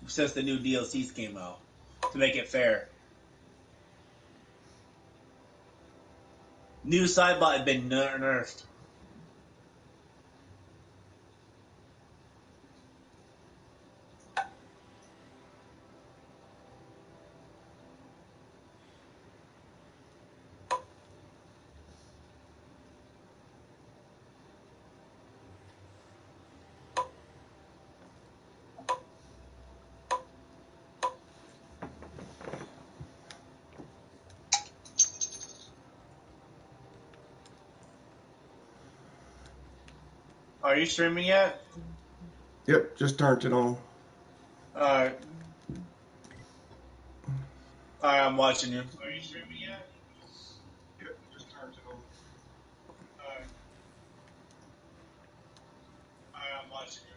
since the new DLCs came out to make it fair. New sidebot had been nerfed. Are you streaming yet? Yep, just turned it on. Alright. Alright, I'm watching you. Are you streaming yet? Yep, just turned it on. Alright. Alright, I'm watching you.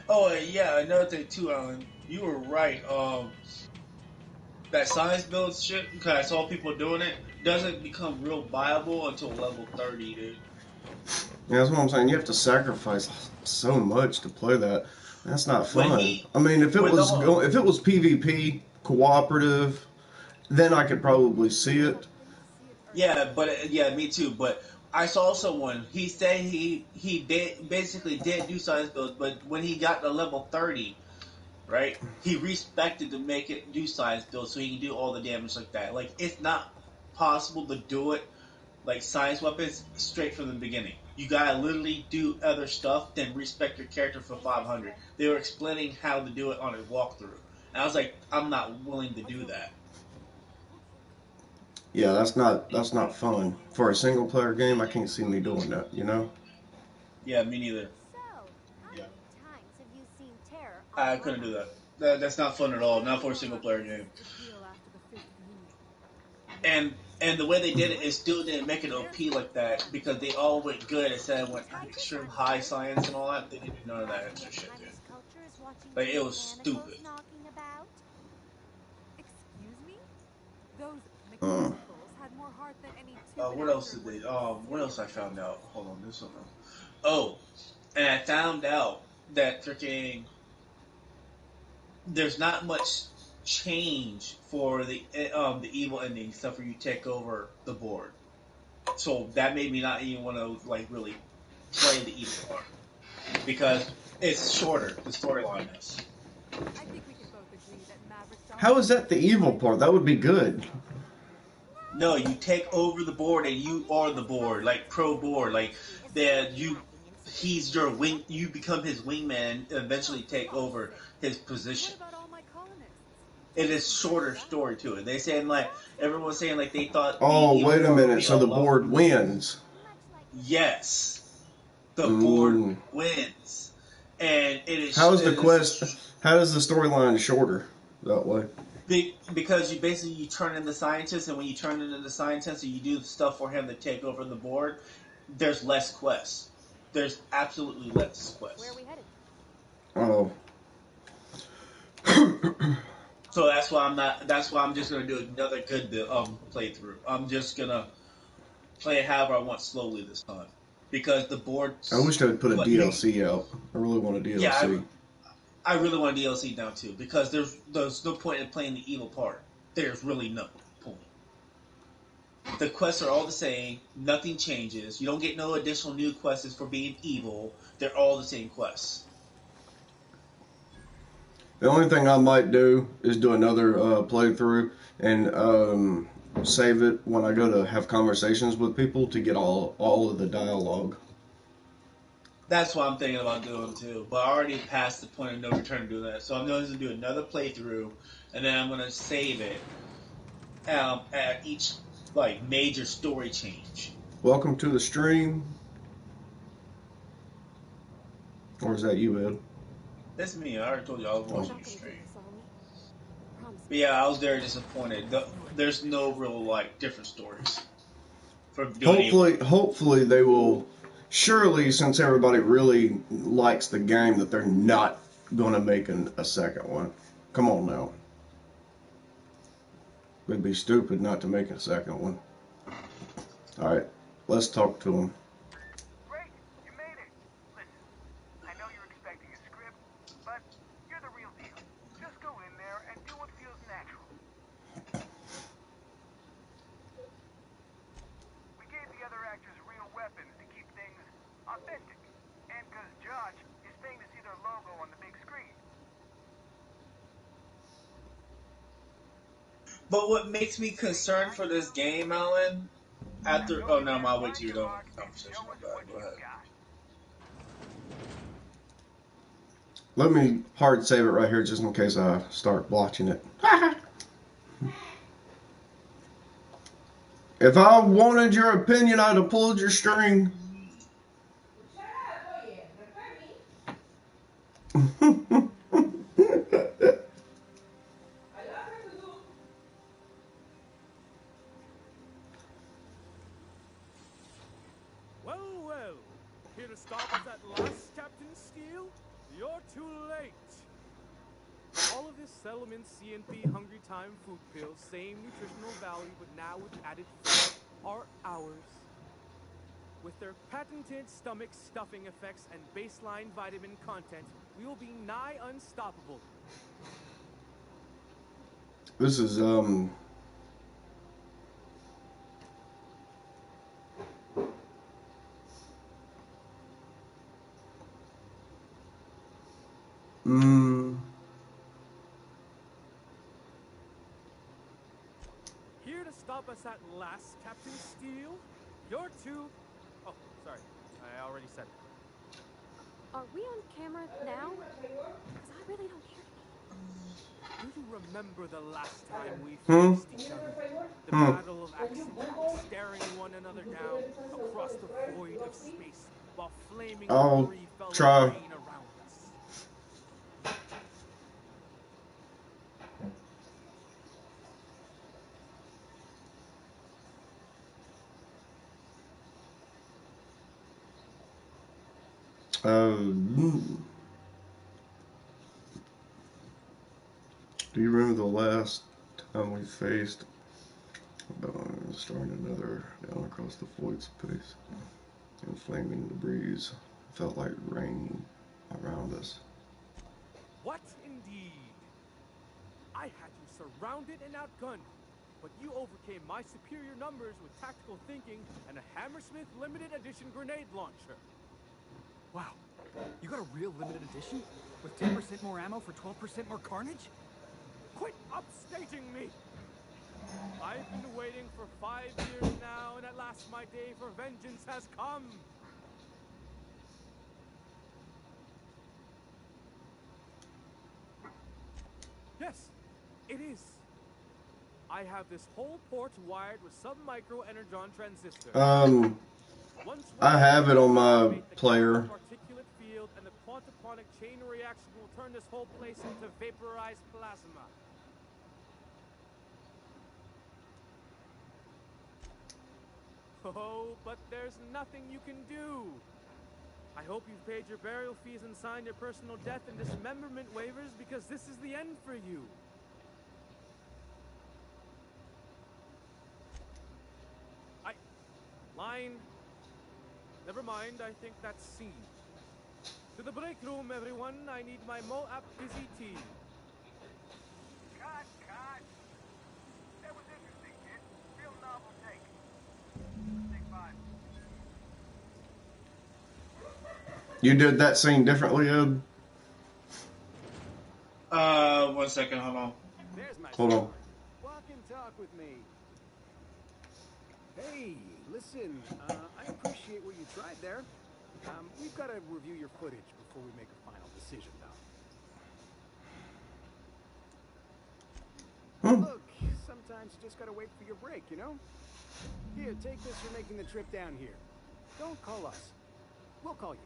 Oh yeah, another thing too, Alan. You were right. That science build shit, because I saw people doing it, doesn't become real viable until level 30, dude. Yeah, that's what I'm saying. You have to sacrifice so much to play that. That's not When fun. he I mean, with the if it was PvP cooperative, then I could probably see it. Yeah, but yeah, me too. But I saw someone. He said he did basically did do science builds, but when he got to level 30, right, he respected to make it do science builds so he can do all the damage like that. Like it's not possible to do it like science weapons straight from the beginning. You gotta literally do other stuff, then respect your character for 500. They were explaining how to do it on a walkthrough, and I was like, I'm not willing to do that. Yeah, that's not fun for a single player game. I can't see me doing that. You know. Yeah, me neither. So, how Yeah, many times have you seen terror I online? couldn't do that. That's not fun at all. Not for a single player game. And the way they did it is still didn't make it OP like that because they all went good instead of went extreme high science and all that. They didn't do none of that extra shit, dude. Like it was stupid. Knocking about? Excuse me? Those Uh, mechanicals had more heart than any What else did they? What else I found out? Hold on, there's something else. Oh, and I found out that freaking there's not much change for the evil ending except for you take over the board. So that made me not even want to like really play the evil part because it's shorter. The storyline is. I think we can both agree that Maverick how Johnson is that the is evil quite part? That would be good. No, you take over the board and you are the board, like pro board, like that you. He's your wing. You become his wingman. And eventually, take over his What position. about all my colonists? It is Wouldn't they shorter suffer? story to it. They saying like everyone's saying like they thought the Oh, evil wait a part would minute. be a So the lot. board wins. Yes, the board Mm. wins, and it How is is the it is quest? How does the storyline shorter that way? because you basically you turn into scientist, and when you turn into the scientist and you do stuff for him to take over the board, there's less quests. There's absolutely less Where are quests. we headed? Oh, So that's why I'm not. That's why I'm just gonna do another good playthrough. I'm just gonna play it however I want slowly this time because the I wish board's they would put a like you. DLC out. I really want a Yeah, DLC. I really want DLC now too because there's no point in playing the evil part. There's really no point. The quests are all the same. Nothing changes. You don't get no additional new quests for being evil. They're all the same quests. The only thing I might do is do another playthrough and save it when I go to have conversations with people to get all of the dialogue. That's what I'm thinking about doing too. But I already passed the point of no return to do that. So I'm going to do another playthrough, and then I'm going to save it at each like major story change. Welcome to the stream. Or is that you, Ed? That's me. I already told you I was Oh. watching your stream. But yeah, I was very disappointed. There's no real like different stories for doing evil. Hopefully they will. Surely, since everybody really likes the game, that they're not going to make a second one. Come on now. It'd be stupid not to make a second one. All right, let's talk to him. Great, you made it. Listen, I know you're expecting a script, but you're the real deal. Just go in there and do what feels natural. We gave the other actors real weapons to keep things authentic. And because Josh is paying to see their logo on the big screen. But what makes me concerned for this game, Alan, after Don't oh you no, dare I'll wait find till you're your done with mark the and conversation. show My us bad. what Go you ahead. got. Let me hard save it right here just in case I start watching it. If I wanted your opinion, I'd have pulled your string. Well, well. Here to stop us at last, Captain Steele? You're too late. All of this settlement CNP Hungry Time food pills, same nutritional value, but now with added fat, are ours. With their patented stomach stuffing effects and baseline vitamin content, we will be nigh unstoppable. This is Here to stop us at last, Captain Steele? You're too... Oh, sorry. I already said it. Are we on camera now? Because I really don't care to be. Do you remember the last time we hmm faced each other? The hmm. battle of axes, staring one another down across the void of space while flaming I'll debris fell like try. rain around us. Do you remember the last time we faced? Starting another down across the void space, and flaming debris felt like rain around us. What indeed? I had you surrounded and outgunned, but you overcame my superior numbers with tactical thinking and a Hammersmith limited edition grenade launcher. Wow, you got a real limited edition? With 10% more ammo for 12% more carnage? Quit upstating me! I've been waiting for 5 years now, and at last my day for vengeance has come! Yes, it is. I have this whole port wired with sub-micro energon transistors. Once I have it on my activate the player. particulate field, and the quantaponic chain reaction will turn this whole place into vaporized plasma. Oh, but there's nothing you can do. I hope you've paid your burial fees and signed your personal death and dismemberment waivers, because this is the end for you. Line. Never mind, I think that's scene. To the break room, everyone. I need my Moab Dizzy tea. Cut, cut. That was interesting, kid. Real novel take. Take 5. You did that scene differently, Ed? 1 second, hold on. There's my Hold on. star. Walk and talk with me. Hey, listen, I appreciate what you tried there. We've got to review your footage before we make a final decision, though. Look, sometimes you just gotta wait for your break, you know? Here, take this for making the trip down here. Don't call us. We'll call you.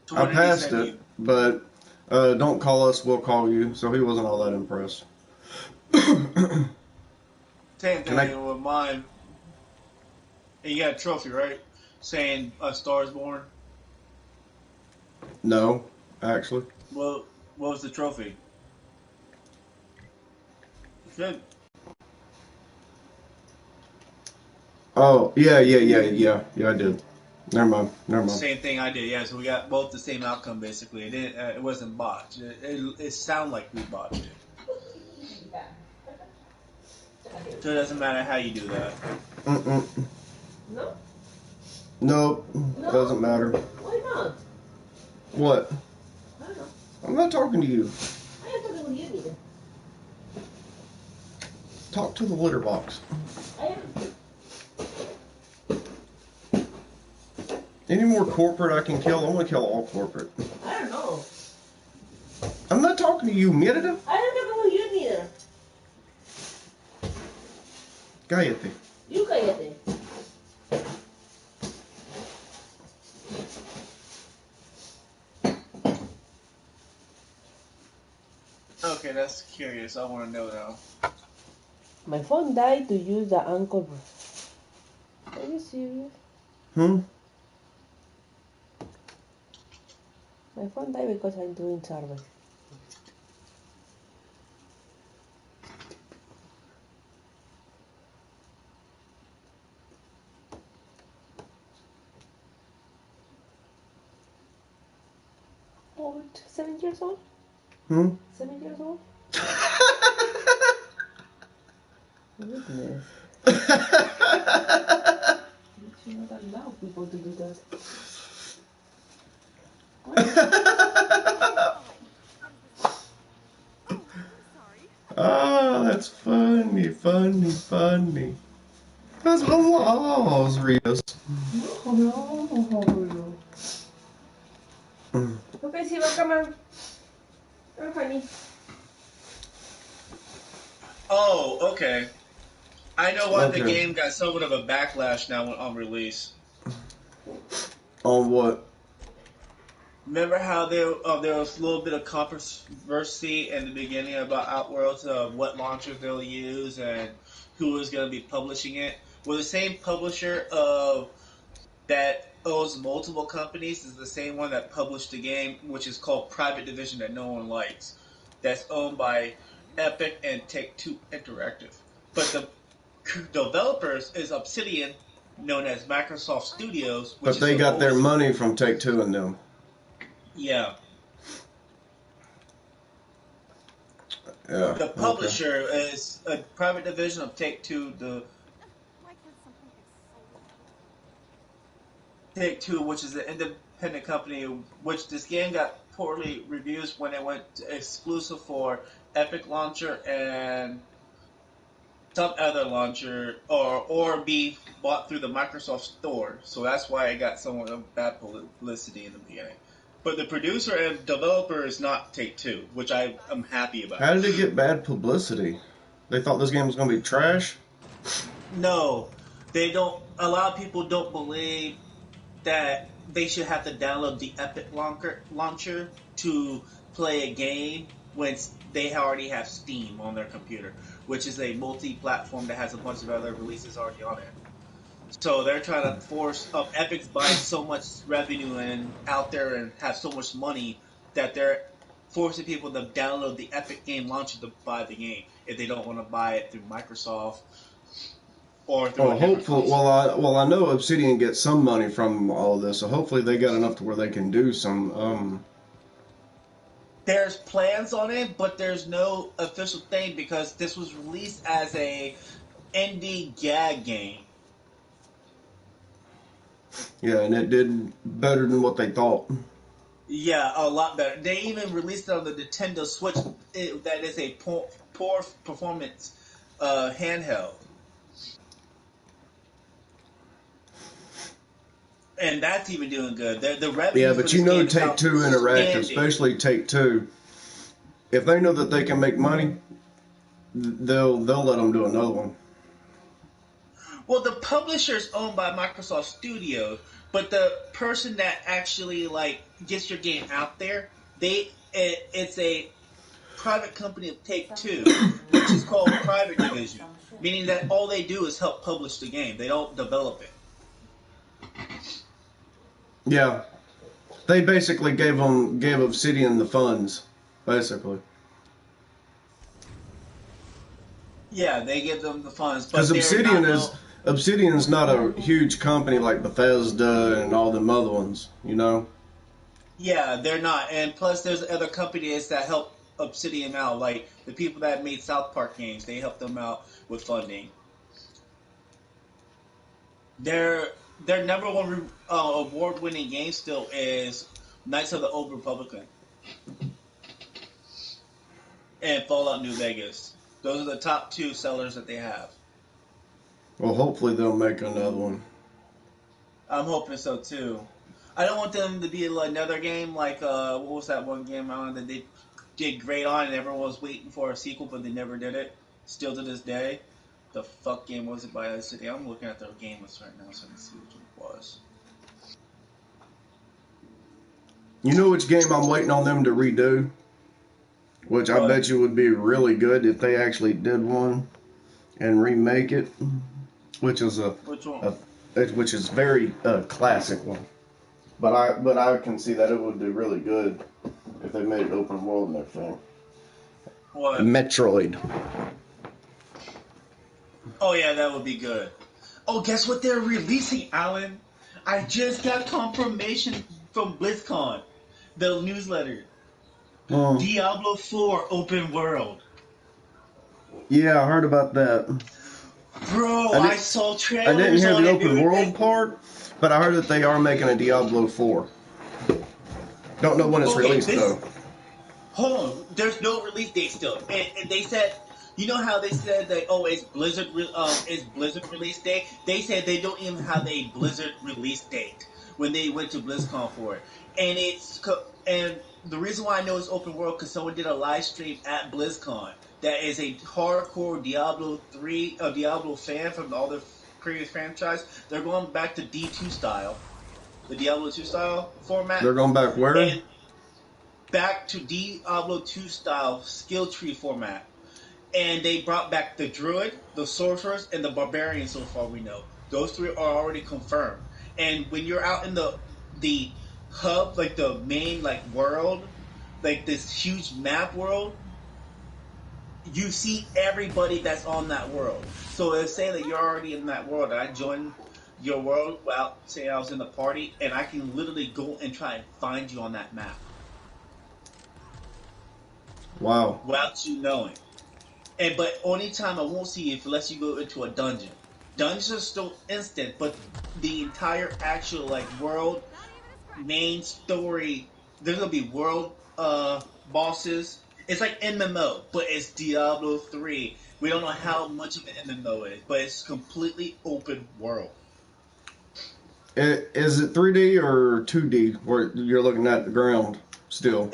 So I what did he passed send it, you? but don't call us, we'll call you. So he wasn't all that impressed. Same Can I? thing with mine. And you got a trophy, right? Saying A Star is Born. No, actually. Well, what was the trophy? Good. Oh, yeah, I did. Never mind. Same thing I did. Yeah, so we got both the same outcome basically. It wasn't botched. It sounded like we botched it. So it doesn't matter how you do that. Mm-mm. No? Nope, No? doesn't matter. Why not? What? I don't know. I'm not talking to you. I ain't talking with you neither. Talk to the litter box. I am. Any more corporate I can kill? I want to kill all corporate. I don't know. I'm not talking to you, Merida. I ain't talking with you neither. Cállate. You cállate. Okay, that's curious. I want to know now. My phone died to use the Anchor. Are you serious? Hmm? My phone died because I'm doing service. Oh, 7 years old? Hmm? 7 years old? Goodness. You should not allow people to do that. Oh, I'm sorry. Oh, that's funny. That's hilarious. Okay, Siva, come on. Come, honey. Oh, okay. I know why the Okay. game got somewhat of a backlash now on release. On what? Remember how there was a little bit of controversy in the beginning about Outworlds of what launchers they'll use and who is going to be publishing it? Well, the same publisher of that owns multiple companies is the same one that published the game, which is called Private Division that no one likes. That's owned by Epic and Take-Two Interactive. But the developers is Obsidian, known as Microsoft Studios, which But is they got their always money from Take-Two and them. yeah. Yeah, The okay. publisher is a private division of Take-Two. The Why can't something be solved? Take-Two, which is an independent company, which this game got poorly reviews when it went exclusive for Epic Launcher and some other launcher, or be bought through the Microsoft Store. So that's why it got somewhat of bad publicity in the beginning. But the producer and developer is not Take-Two, which I am happy How about. did it get bad publicity? They thought this game was going to be trash? No, they don't. A lot of people don't believe that they should have to download the Epic launcher to play a game when they already have Steam on their computer, which is a multi-platform that has a bunch of other releases already on it. So they're trying to force Epic's buying so much revenue and out there and have so much money that they're forcing people to download the Epic game launcher to buy the game if they don't want to buy it through Microsoft or through Well, a different hopefully, console. I know Obsidian gets some money from all of this, so hopefully they got enough to where they can do some. There's plans on it, but there's no official thing because this was released as a indie gag game. Yeah, and it did better than what they thought. Yeah, a lot better. They even released it on the Nintendo Switch. That is a poor performance handheld, and that's even doing good. The Yeah, revenue for but you this know, game is Take Two Interactive, outstanding. especially Take Two, if they know that they can make money, they'll let them do another one. Well, the publisher is owned by Microsoft Studios, but the person that actually like gets your game out there, it's a private company of Take Two, which is called Private Division, meaning that all they do is help publish the game. They don't develop it. Yeah, they basically gave Obsidian the funds, basically. Yeah, they give them the funds, Because but they're not no. Obsidian's not a huge company like Bethesda and all them other ones, you know. Yeah, they're not. And plus, there's other companies that help Obsidian out, like the people that made South Park games. They help them out with funding. Their number one award winning game still is Knights of the Old Republican and Fallout New Vegas. Those are the top two sellers that they have. Well, hopefully they'll make another one. I'm hoping so too. I don't want them to be another game like what was that one game on that they did great on and everyone was waiting for a sequel but they never did it. Still to this day. The fuck game was it by City? I'm looking at their game list right now so I can see which one it was. You know which game I'm waiting on them to redo? Which I bet What? you would be really good if they actually did one and remake it. Which is Which one? a which is very classic one. But I can see that it would be really good if they made it open world and everything. What? Metroid. Oh yeah, that would be good. Oh, guess what they're releasing, Alan? I just got confirmation from BlizzCon, the newsletter. Oh, Diablo 4 open world. yeah, I heard about that. Bro, I I didn't saw I didn't trailers hear on the it, open dude. world part, but I heard that they are making a Diablo 4. Don't know when it's Okay, released this though. hold on. There's no release date still, and they said, you know how they said that it's Blizzard release date. They said they don't even have a Blizzard release date when they went to BlizzCon for it, and the reason why I know it's open world because someone did a live stream at BlizzCon that is a hardcore Diablo fan from all the previous franchise. They're going back to D2 style, the Diablo 2 style format, They're going back where? and back to Diablo 2 style skill tree format. And they brought back the druid, the sorceress, and the barbarian so far we know. Those three are already confirmed. And when you're out in the hub, like the main like world, like this huge map world, you see everybody that's on that world. So if say that you're already in that world and I join your world, well, say I was in the party, and I can literally go and try and find you on that map Wow. without you knowing. And but only time I won't see it unless you go into a dungeon. Dungeons are still instant, but the entire actual like world main story, there's gonna be world bosses. It's like MMO, but it's Diablo 3. We don't know how much of an MMO is, but it's completely open world. Is it 3D or 2D where you're looking at the ground still?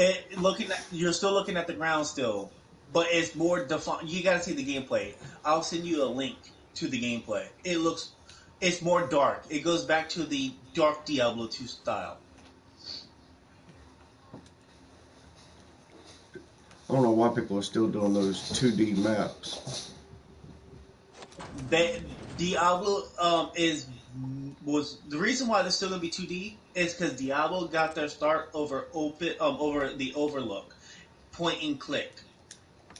You're still looking at the ground still, but it's more defined. You gotta see the gameplay. I'll send you a link to the gameplay. It's more dark. It goes back to the dark Diablo 2 style. I don't know why people are still doing those 2D maps. Diablo is was the reason why they're still gonna be 2D is because Diablo got their start over the Overlook, point and click.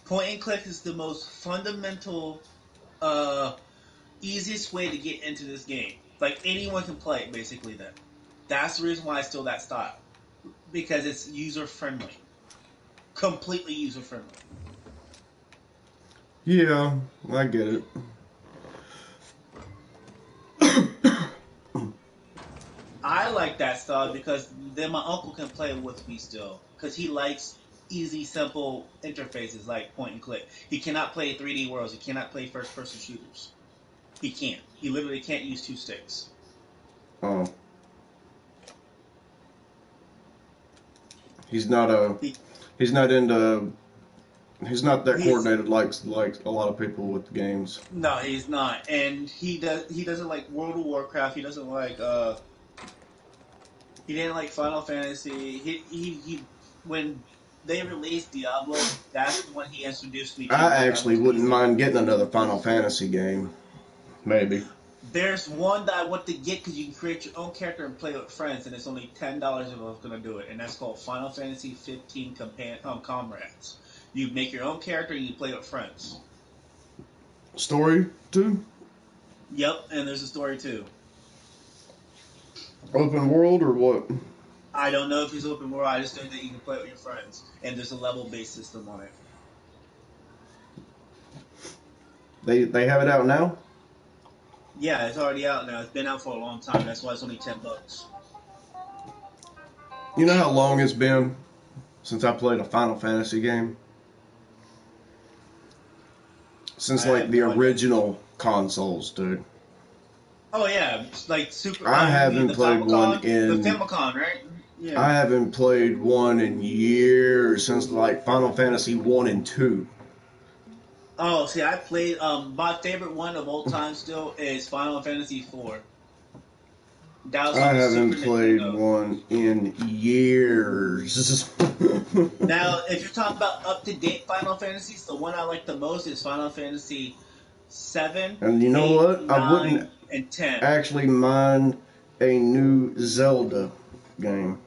Point and click is the most fundamental uh easiest way to get into this game. Like anyone can play it basically then. That's the reason why it's still that style. Because it's user friendly. Completely user friendly. Yeah, I get it. I like that style because then my uncle can play with me still. Because he likes easy, simple interfaces like point and click. He cannot play 3D worlds. He cannot play first person shooters. He can't. He literally can't use two sticks. Oh, he's not a He, he's not into he's not that he's coordinated like a lot of people with games. no, he's not, and he doesn't like World of Warcraft. He doesn't like he didn't like Final Fantasy. He when they released Diablo, that's when he introduced me to I like actually these wouldn't easy. mind getting another Final Fantasy game, maybe. There's one that I want to get because you can create your own character and play with friends, and it's only $10 if I was gonna do it, and that's called Final Fantasy 15 Comrades. You make your own character and you play with friends. Story too? Yep, and there's a story too. Open world or what? I don't know if it's open world. I just know that you can play it with your friends, and there's a level-based system on it. They have it out now? Yeah, it's already out now. It's been out for a long time. That's why it's only $10. You know how long it's been since I played a Final Fantasy game? Since I like have the no idea. original consoles, dude. Oh yeah, it's like Super. I You mean haven't the played one Famicom? The in Famicom, right? I Yeah. haven't played one in years since like Final Fantasy 1 and 2. Oh, see, I played. My favorite one of all time still is Final Fantasy IV. That was I on the haven't Super played Nintendo. one in years. Now, if you're talking about up to date Final Fantasies, the one I like the most is Final Fantasy 7, And you know 8, what? I wouldn't 9, and 10. actually mind a new Zelda game.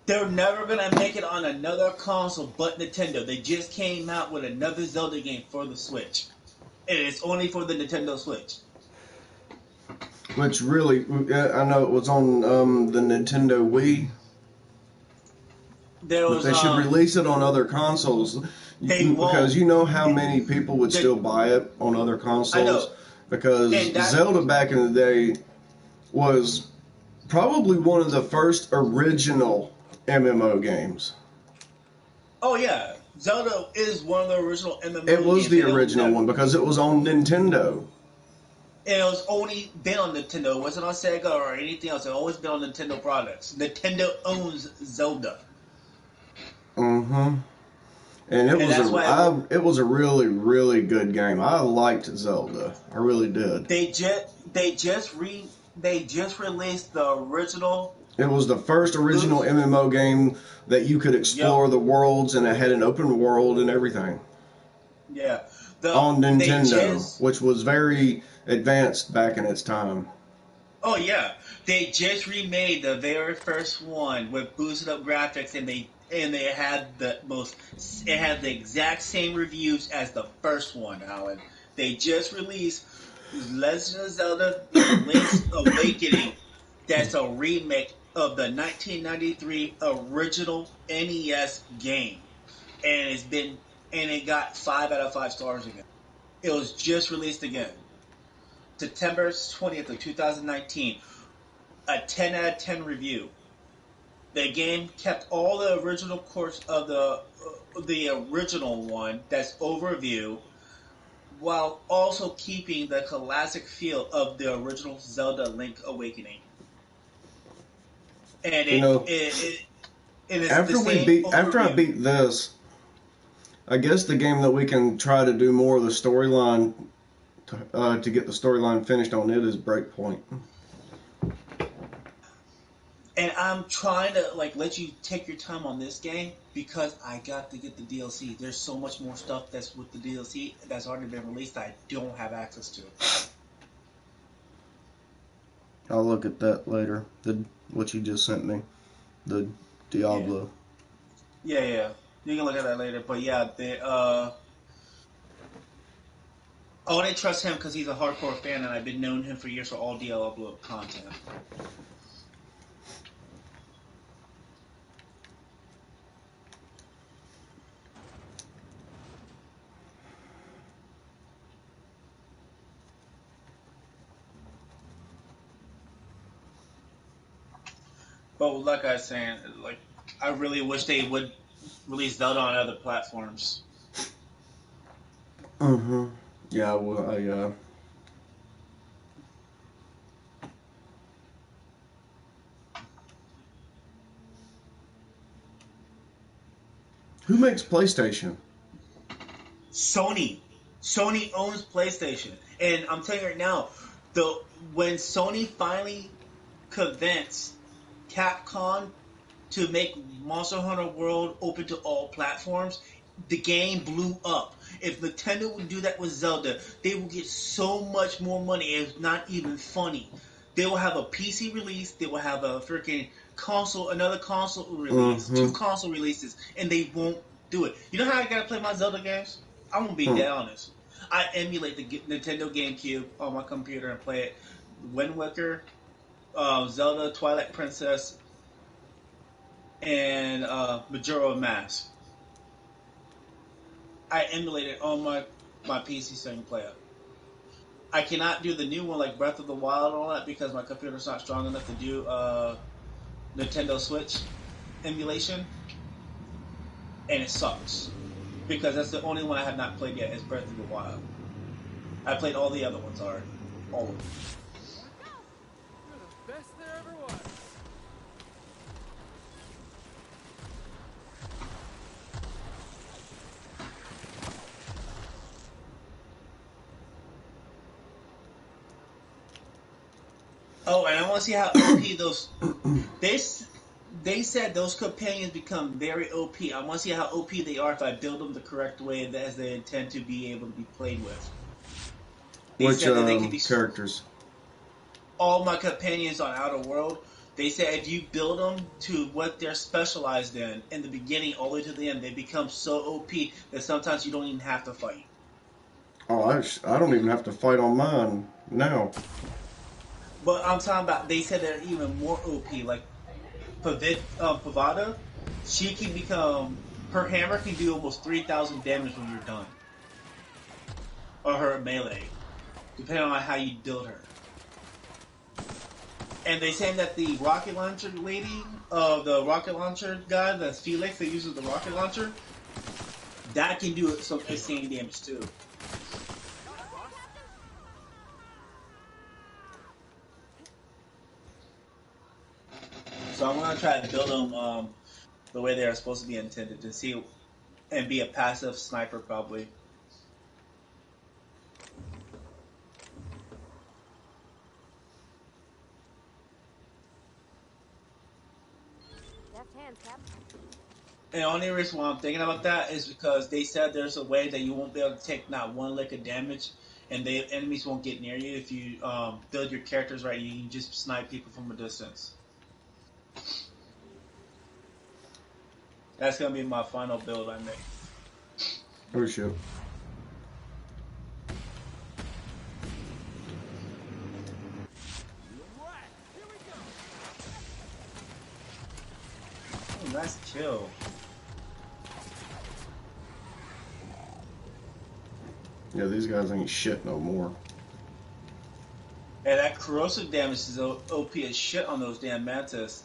They're never gonna make it on another console but Nintendo. They just came out with another Zelda game for the Switch, and it's only for the Nintendo Switch. Which really, I know it was on the Nintendo Wii, There but was they should release it on other consoles they because won't. you know how many people would They, still buy it on other I consoles. know, Because and that. Zelda back in the day was probably one of the first original MMO games. Oh yeah, Zelda is one of the original It MMO was games, the and original one because it was on Nintendo. it was only been on Nintendo. It wasn't on Sega or anything else. It always been on Nintendo products. Nintendo owns Zelda, Mm-hmm. And and that's why it was a really really good game. I liked Zelda. I really did. they just released the original. It was the first original Boost. MMO game that you could Yep. explore the worlds and it had an open world and everything Yeah. on They Nintendo, just which was very advanced back in its time. Oh yeah, they just remade the very first one with boosted up graphics, and they had the most. It had the exact same reviews as the first one, Alan. They just released Legend of Zelda: Link's Awakening. That's a remake of the 1993 original NES game, and it got 5 out of 5 stars again. It was just released again, September 20th of 2019. A 10 out of 10 review. The game kept all the original course of the original one, that's overview, while also keeping the classic feel of the original Zelda Link Awakening. And You know, it is the same after I overview. beat this, I guess the game that we can try to do more of the storyline to get the storyline finished on it is Breakpoint. And I'm trying to like let you take your time on this game because I got to get the DLC. There's so much more stuff that's with the DLC that's already been released that I don't have access to. I'll look at that later. What you just sent me, the Yeah. Diablo. Yeah. You can look at that later, but yeah, they I only trust him because he's a hardcore fan, and I've been knowing him for years for all Diablo content. But like I was saying, like I really wish they would release Zelda on other platforms. Mm-hmm. Yeah, well, who makes PlayStation? Sony, Sony owns PlayStation, and I'm telling you right now, the when Sony finally convinced Capcom to make Monster Hunter World open to all platforms, the game blew up. If Nintendo would do that with Zelda, they will get so much more money. It's not even funny. They will have a PC release, they will have a freaking console, another console release, Mm-hmm. 2 console releases, and they won't do it. You know how I gotta play my Zelda games? I'm gonna be Hmm. dead honest. I emulate the Nintendo GameCube on my computer and play it. Wind Waker, Zelda, Twilight Princess, and Majora Mask. I emulate it on my PC so I can play it. I cannot do the new one like Breath of the Wild and all that because my computer's not strong enough to do Nintendo Switch emulation, and it sucks because that's the only one I have not played yet is Breath of the Wild. I played all the other ones already, all of them. You're the best there ever was. Oh, and I want to see how OP those they they said those companions become very OP. I want to see how OP they are if I build them the correct way as they intend to be able to be played with. They Which said that they could be characters? all my companions on Outer World. They said if you build them to what they're specialized in the beginning all the way to the end, they become so OP that sometimes you don't even have to fight. Oh, I don't even have to fight on mine now. But I'm talking about they said they're even more OP. Like Pavada, she can become her hammer can do almost 3,000 damage when you're done, or her melee, depending on how you build her. And they saying that the rocket launcher lady, the rocket launcher guy, that's Felix, that uses the rocket launcher, that can do some insane damage too. So I'm gonna try to build them the way they are supposed to be intended to see and be a passive sniper probably. Deft hands, Cap. And the only reason why I'm thinking about that is because they said there's a way that you won't be able to take not one lick of damage, and the enemies won't get near you if you build your characters right. You can just snipe people from a distance. That's gonna be my final build I make. Oh shit. Oh, nice kill. Yeah, these guys ain't shit no more. And that corrosive damage is OP as shit on those damn mantis.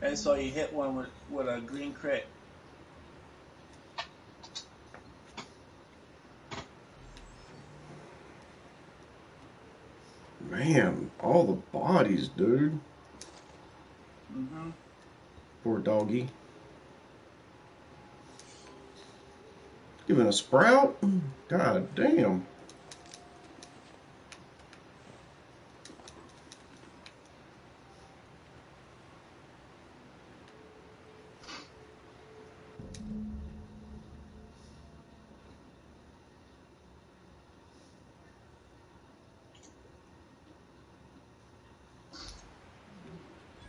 And so you hit one with a green crit. Man, all the bodies, dude. Mm-hmm. Poor doggy. Giving a sprout? God damn.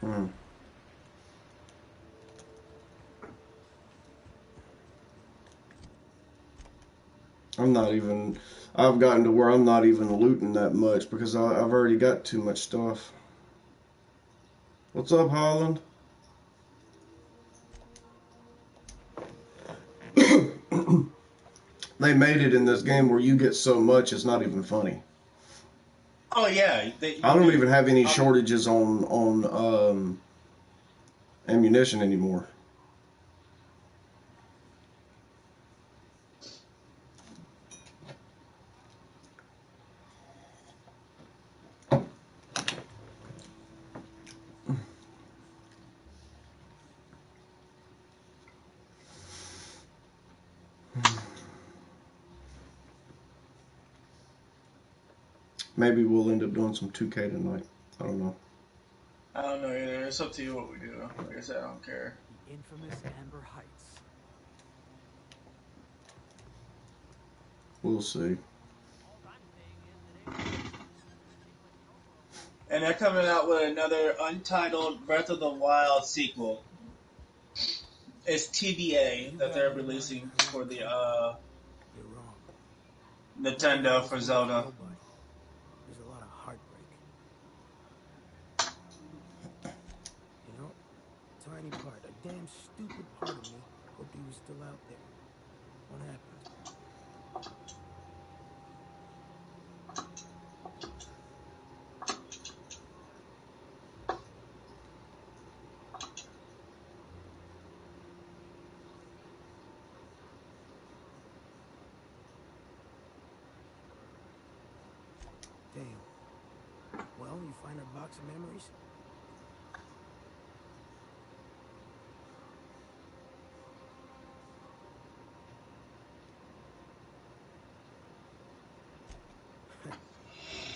Hmm. I'm not even. I've gotten to where I'm not even looting that much because I've already got too much stuff. What's up, Holland? They made it in this game where you get so much it's not even funny. Oh yeah, I you don't do. even have any shortages on ammunition anymore. Maybe we'll end up doing some 2K tonight. I don't know. I don't know either. It's up to you what we do. Like I said, I don't care. The infamous Amber Heights. We'll see. And they're coming out with another untitled Breath of the Wild sequel. It's TBA You that got they're me releasing wondering for one the thing. You're wrong. None of it Nintendo was for worth Zelda. nobody. There's a lot of heartbreak. You know, tiny part, a damn stupid part of me hoped he was still out there. What happened? Damn. Well, you find our box of memories?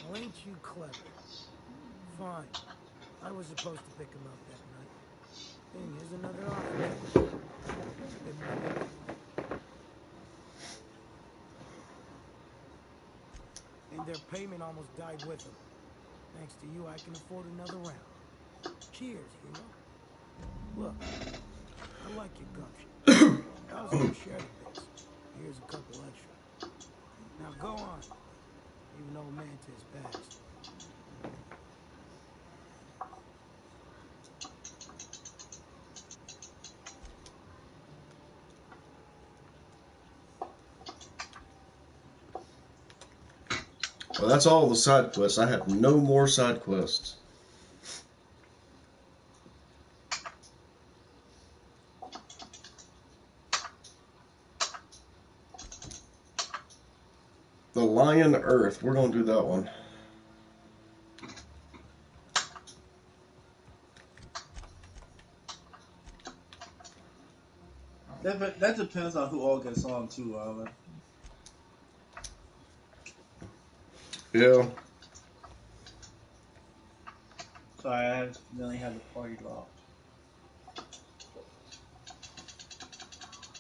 Well, ain't you clever? Fine. I was supposed to pick him up that night. Thing is, another offer came along. Bit money anyway. And their payment almost died with them. Thanks to you, I can afford another round. Cheers, hero. Look, I like your gumption. I was gonna share the bits. Here's a couple extra. Now go on. Leave an old man to his past. Well, that's all the side quests. I have no more side quests. The Lion Earth. We're gonna do that one. That depends on who all gets on too, Yeah. So I accidentally had the party locked.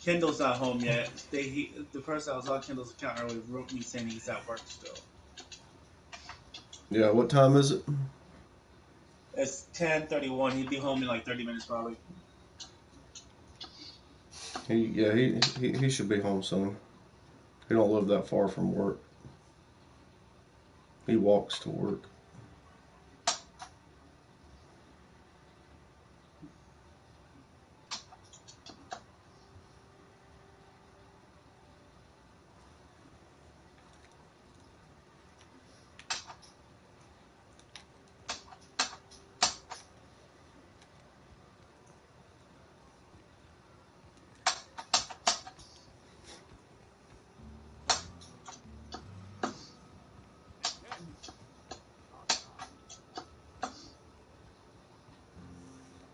Kendall's not home yet. The person that was on Kendall's account earlier wrote me saying he's at work still. Yeah. What time is it? It's 10:31. He'd be home in like 30 minutes probably. He should be home soon. He don't live that far from work. He walks to work.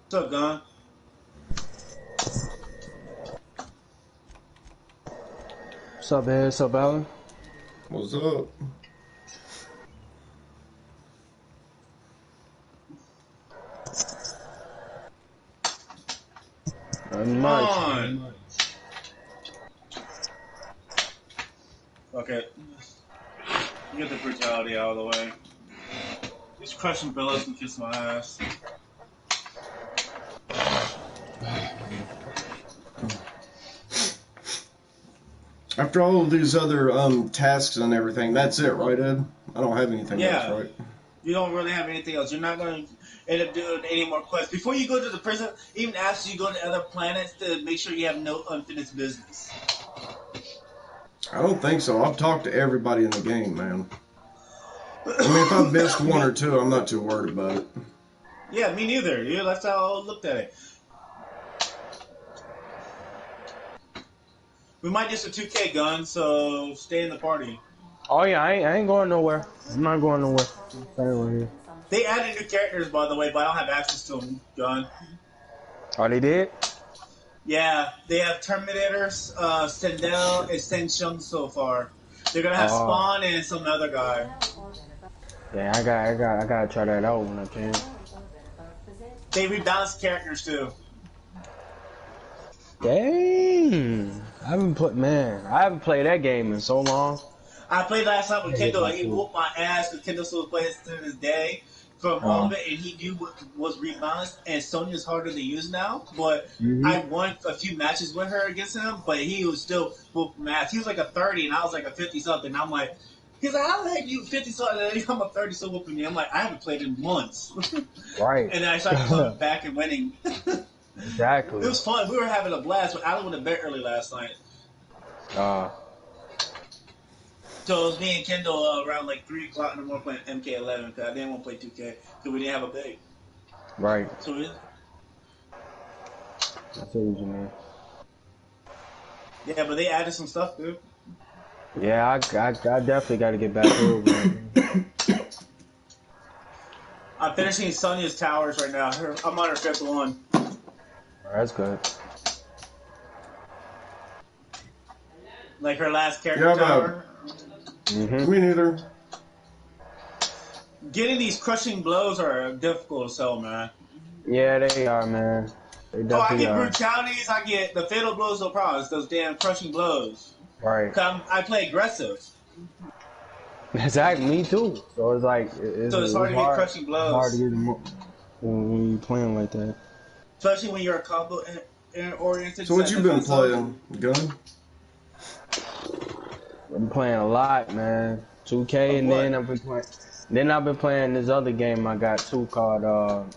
What's up, Gun? What's up, man? What's up, Alan? What's up? Nothing Come much. on. Okay. Get the brutality out of the way. These crushing billows can kiss my ass. After all of these other tasks and everything, that's it, right, Ed? I don't have anything else, Yeah. right? You don't really have anything else. You're not going to end up doing any more quests. Before you go to the prison, even after you go to other planets, to make sure you have no unfinished business. I don't think so. I've talked to everybody in the game, man. I mean, if I've missed one or two, I'm not too worried about it. Yeah, me neither. Yeah, that's how I looked at it. We might just a 2K gun, so stay in the party. Oh yeah, I ain't going nowhere. I'm not going nowhere. I'm staying right here. They added new characters, by the way, but I don't have access to them, gun. Oh, they did? Yeah, they have Terminators, Sendel, and Senshung so far. They're gonna have Spawn and some other guy. Yeah, I gotta try that out when I can. They rebalanced characters too. Dang, I haven't played that game in so long. I played last night with I get Kendall. back He to it. whooped my ass because Kendall still plays to this day. from all of it, and he knew what was rebalanced. And Sonya's harder to use now, but I won a few matches with her against him, but he was still full math. He was like a 30, and I was like a 50 something. I'm like, he's like, how the heck you 50 something and I'm a 30 so whooping me? I'm like, I haven't played in months. Right. And then I started coming back and winning. Exactly. It was fun. We were having a blast. Alan went to bed early last night. So it was me and Kendall around like 3 o'clock in the morning playing MK11 because I didn't want to play 2K because we didn't have a bait. Right. So I feel what you mean. yeah, but they added some stuff, dude. Yeah, I definitely got to get back over it. I'm finishing Sonya's towers right now. I'm on her fifth one. That's good. Like her last character tower. Me neither. Getting these crushing blows are difficult as hell, man. Yeah, they are, man. They I definitely get are. brutalities. I get the fatal blows, no problems. Those damn crushing blows. Right. I play aggressive. Exactly, me too. So it's like So it's hard to get crushing blows. Hard to get them when you playing like that. Especially when you're a combo oriented. So what you been playing, Gun? I'm playing a lot, man. 2K, and then I've been playing. Then I've been playing this other game I got too called.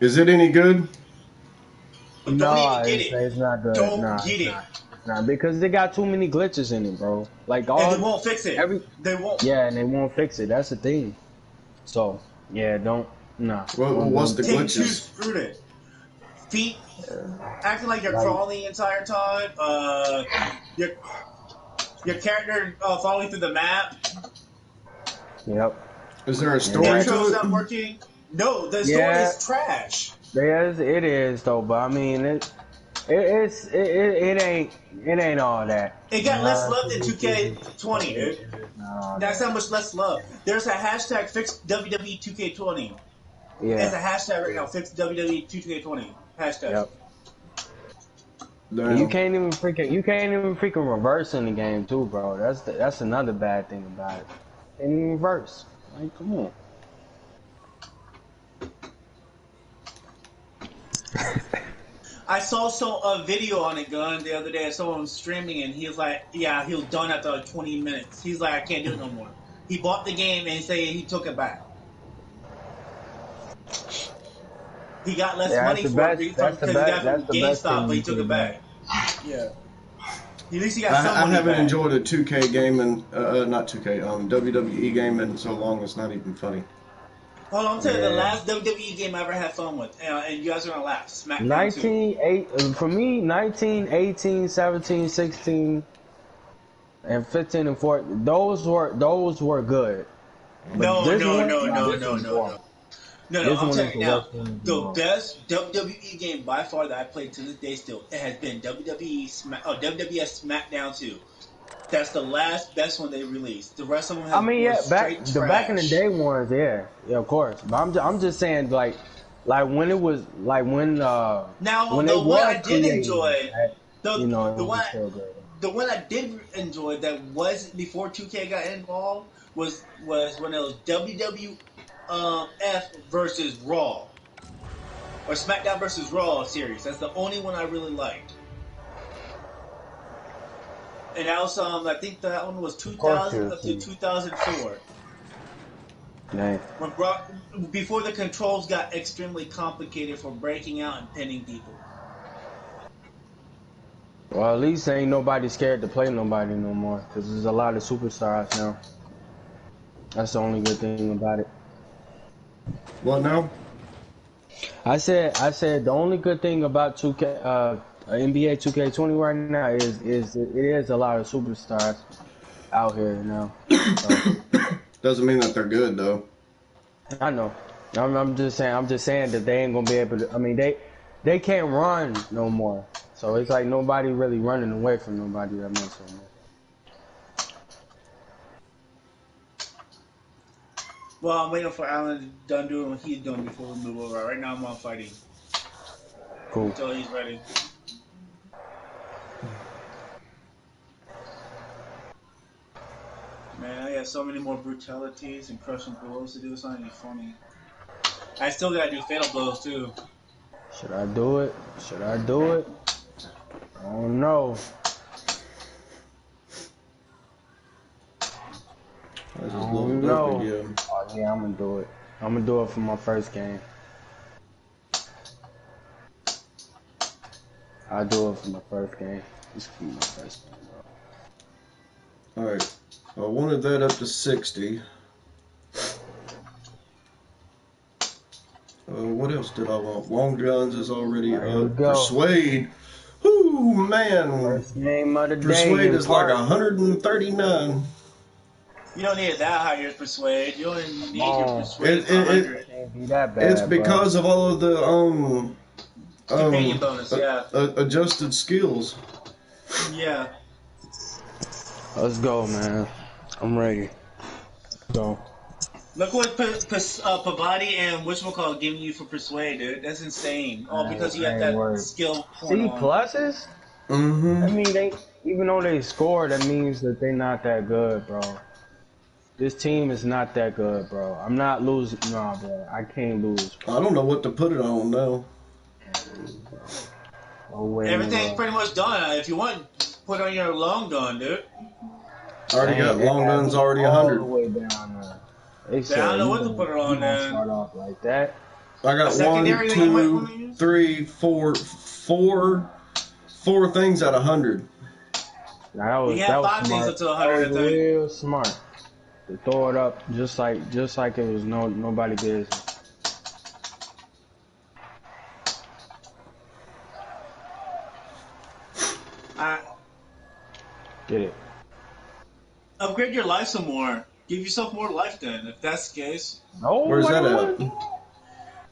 Is it any good? Don't even get it. It's not good. Don't get it. Nah, because they got too many glitches in it, bro. Like and they won't fix it. They won't. Yeah, and they won't fix it. That's the thing. So yeah, don't. Nah. Well, what's the glitches? Screwed it. Feet acting like you're crawling the entire time. Your character falling through the map. Yep. Is there a story to it? Not working. No, the story is trash. It is though, but I mean it ain't all that. It got less love than 2K20, dude. That's how much less love. There's a hashtag fix WWE 2K20. Yeah. There's a hashtag right now, fix WWE 2K20. Hashtag. Yep. You can't even freaking reverse in the game too, bro. That's another bad thing about it. Can't even reverse. Like, come on. I saw a video on it, Gun, the other day. Someone was streaming, and he was like, yeah, he was done after like 20 minutes. He's like, I can't do it no more. He bought the game, and he took it back. He got less money for it because he got from GameStop, but he took it back. Yeah. At least he got some money I haven't back. enjoyed a 2K game and not 2K, WWE game in so long it's not even funny. Hold on, I'm telling you, the last WWE game I ever had fun with, and you guys are gonna laugh. SmackDown 19, for me, 19, 18, 17, 16, and 15 and 14. Those were good. No. I'm telling you now, the best WWE game by far that I played to this day still, it has been WWS SmackDown 2. That's the last best one they released. The rest of them have the back in the day ones, yeah, of course. But I'm just saying, like when it was when now when the one I did created, enjoy, the one I did enjoy that was before 2K got involved was when it was WWF versus Raw or SmackDown versus Raw series. That's the only one I really liked. And that was I think that one was 2000 up to 2004. Nice. Before the controls got extremely complicated for breaking out and pinning people. Well, at least ain't nobody scared to play nobody no more, because there's a lot of superstars now. That's the only good thing about it. What now? I said the only good thing about 2K, NBA 2K20 right now is it is a lot of superstars out here now. So. Doesn't mean that they're good though. I know. I'm just saying that they ain't gonna be able to. I mean, they can't run no more. So it's like nobody really running away from nobody that much no more. Well, I'm waiting for Alan done doing what he's doing before we move over. Right now I'm on fighting. Cool. Until he's ready. Man, I got so many more brutalities and crushing blows to do. It's not even funny. I still gotta do fatal blows too. Should I do it? Should I do it? I don't know. I I just don't leveled up know. again. Oh yeah, I'm gonna do it. I'm gonna do it for my first game. I'll do it for my first game. This could be my first game, bro. Alright. I wanted that up to 60. What else did I want? Long guns is already Alright, here we up. go. Persuade. Whoo, man. First game of the day Persuade in is like park. 139. You don't need it that high your persuade. You only Come need your on. persuade for 100. Can't be that It's bad, bro. because of all of the Companion bonus, yeah. adjusted skills. Yeah. Let's go, man. I'm ready. Go. Look what Pavati and whatchamacallit giving you for persuade, dude. That's insane. All because you I have ain't that worried. skill point C on. pluses? Mm-hmm. I mean, even though they score, that means that they not that good, bro. This team is not that good, bro. I'm not losing. Nah, bro. I can't lose, I bro. don't know what to put it on now. Can't lose, bro. No way in the Everything's world. pretty much done. If you want, put on your long gun, dude. I already got Dang, they long have guns me already all the 100. way down there. They Then I don't said know what to put it you on gonna then. start off like that. I A got one, secondary that you might want two, to use? three, four things at 100. Now You can that have was 5 things smart. up to That 100, was I think. real smart. To throw it up just like it was nobody business. Get it. Upgrade your life some more. Give yourself more life then, if that's the case. No, Where's I that don't at? want to do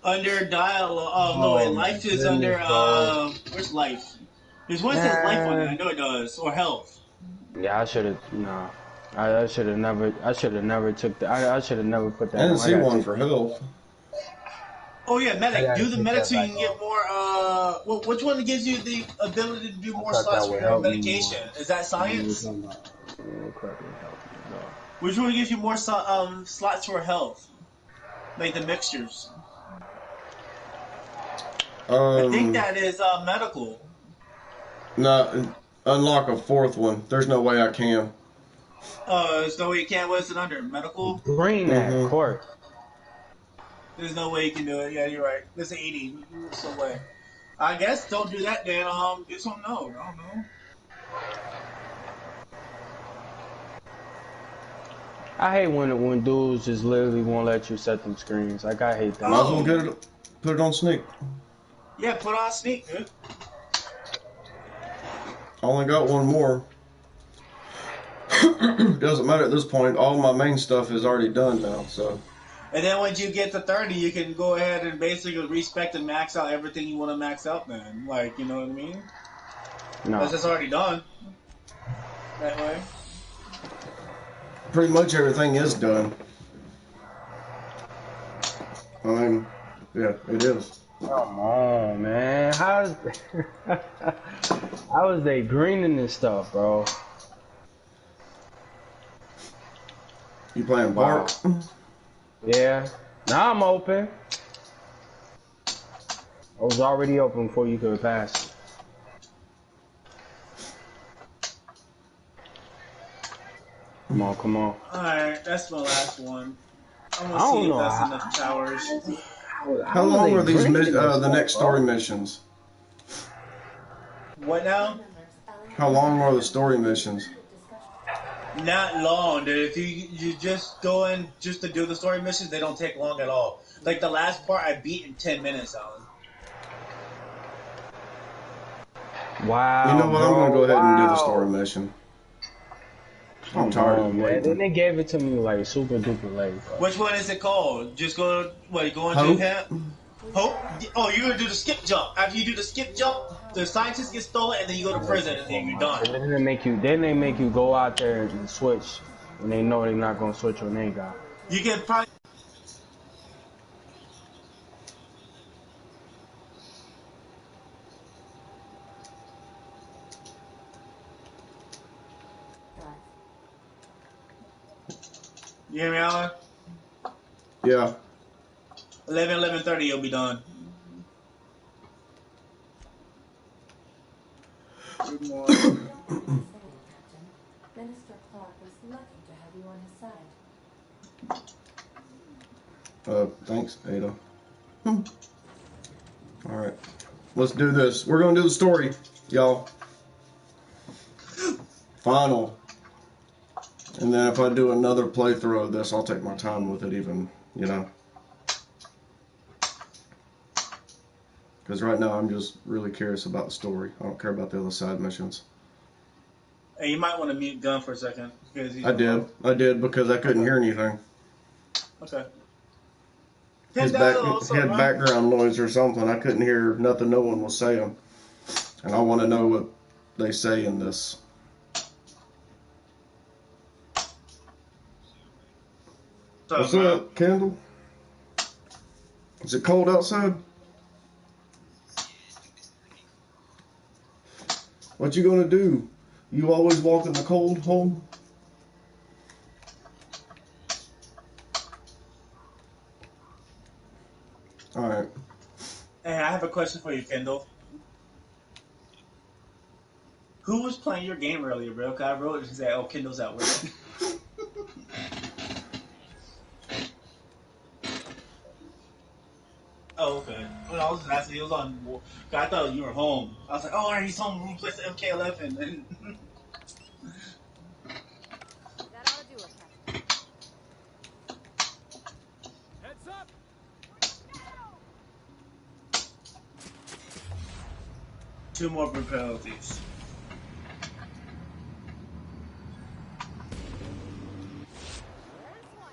Under dialogue, no, Oh wait, my life is under, goodness, bro. where's life? There's one that says life on it, I Man. know it does, or health. Yeah, I should have. Nah, I should have never. I should have never took that. I should have never put I that didn't on. I see gotta one take for that back health. off. Oh yeah, I medic. gotta Do the take medic that so you back can get off. more, which one gives you the ability to do I more thought that slots for would your help me more. medication? Is that You know what I'm science? talking about? Yeah, correctly help me, bro. Which one gives you more slots for health? Like the mixtures. I think that is medical. No, unlock a fourth one. There's no way I can. There's no way you can. What is it under? Medical? Green that, of Mm-hmm. course. There's no way you can do it. Yeah, you're right. There's 80. There's no way. I guess don't do that then. Do something else. I don't know. I hate when dudes just literally won't let you set them screens. Like I hate that. Might as well Oh, get it. Put it on sneak. yeah, put on sneak, dude. I only got one more. Doesn't matter at this point. All my main stuff is already done now. So And then once you get to 30, you can go ahead and basically respect and max out everything you want to max out then. Like, you know what I mean? No. That's just already done. That way. pretty much everything is done. I mean, yeah, it is. Come on, man. How's how is they greening this stuff, bro? You playing Wow. Bark? Yeah. Now I'm open. I was already open before you could pass. Come on, come on. Alright, that's my last one. I'm I gonna don't see if know that's how. enough towers. How How are long they are these greening this the stuff, next bro? story missions? What now? How long are the story missions? Not long, dude. If you just go in just to do the story missions, they don't take long at all. Like the last part, I beat in 10 minutes, Alan. Wow, You know what? I'm bro. gonna go ahead and do the Wow. story mission. I'm Come tired on, of man. Then waiting. they gave it to me like super duper late, bro. Which one is it called? Just go. What? Go into Hope? camp. Hope. Oh, you're gonna do the skip jump. After you do the skip jump, the scientist gets stolen, and then you go to prison, and then you're done. And then they make you go out there and switch when they know they're not gonna switch on their guy. You can probably. You hear me, Alan? Yeah. 11:30, you'll be done. Two more. You don't mind me saying, Captain, Minister Clark was lucky to have you on his side. Thanks, Ada. Alright. Let's do this. We're gonna do the story, y'all. Final. And then if I do another playthrough of this, I'll take my time with it even, you know. Because right now I'm just really curious about the story. I don't care about the other side missions. Hey, you might want to mute Gun for a second because he's I did because I couldn't hear anything. Okay. He Kendall, what's up, had man? background noise or something. I couldn't hear nothing no one was saying. And I want to know what they say in this. What's man? up, Kendall? Is it cold outside? What you gonna do? You always walk in the cold home? Alright. Hey, I have a question for you, Kendall. Who was playing your game earlier, bro? Cause I wrote it and said, "Oh, Kendall's at work." Oh, okay. Well, I was just asking. He was on. I thought you were home. I was like, "Oh, he's home. We'll play the MK11." That ought to do it, Captain. Heads up! Two more penalties. There's one.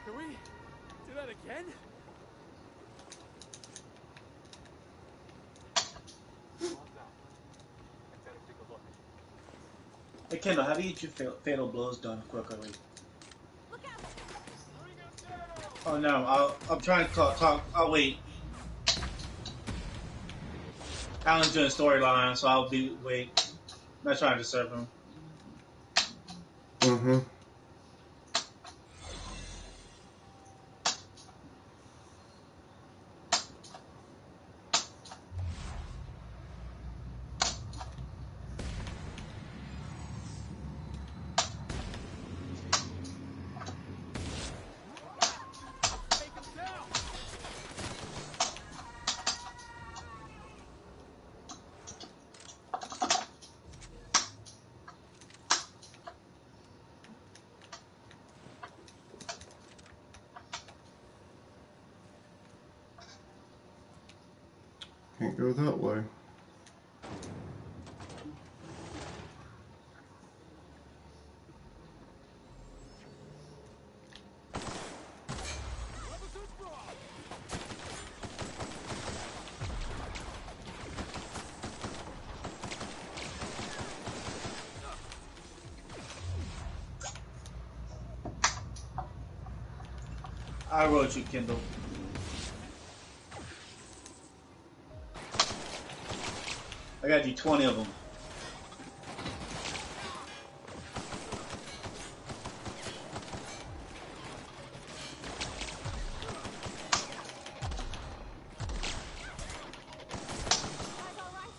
Can we do that again? Hey, Kendall, how do you get your fatal blows done quickly? Look out! Oh no, I'm trying to talk. Oh wait, Alan's doing a storyline, so I'll be wait. I'm not trying to disturb him. Mm-hmm. Take him down! Can't go that way. I wrote you, Kendall. I got you 20 of them. Guys, all right?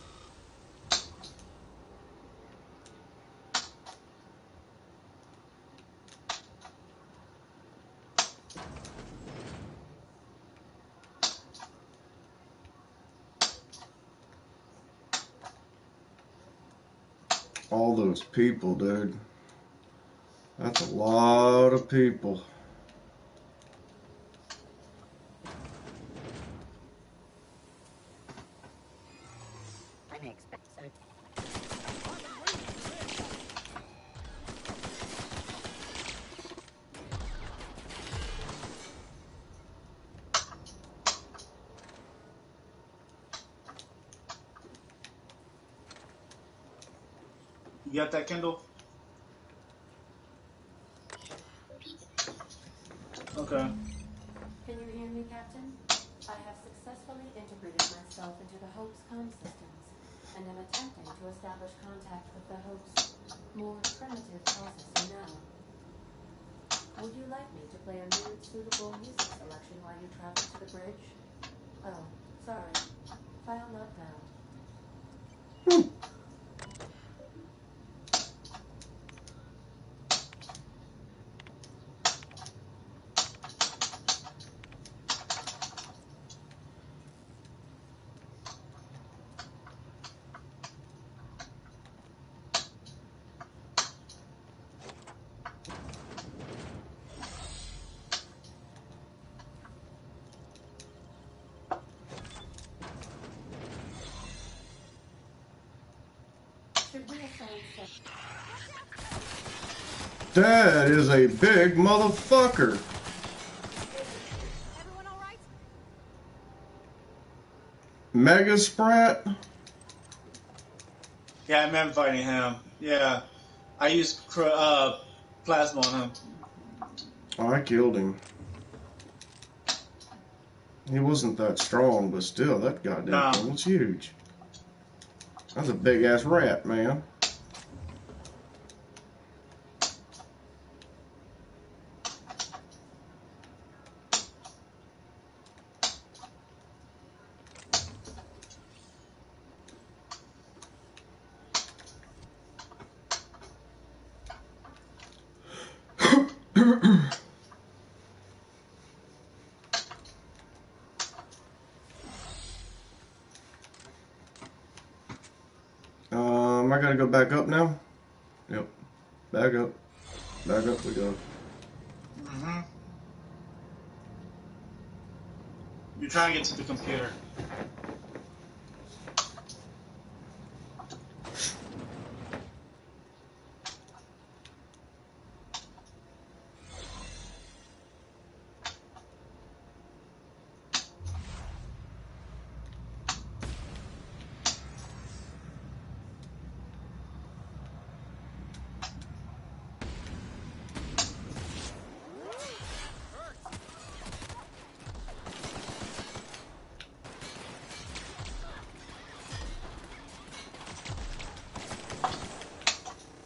All those people, dude. That's a lot of people. You got that, Kendall? Okay. Can you hear me, Captain? I have successfully integrated myself into the Hope's comm systems and am attempting to establish contact with the Hope's more primitive processor now. Would you like me to play a mood-suitable music selection while you travel to the bridge? Oh, sorry. File not found. Should we assign That is a big motherfucker. Everyone all right? Mega Sprat? Yeah, I remember fighting him. Yeah, I used plasma on him. Oh, I killed him. He wasn't that strong, but still, that goddamn Nah. thing was huge. That's a big ass rat, man. I gotta go back up now? Yep. Back up. Back up we go. Mm-hmm. You're trying to get to the computer.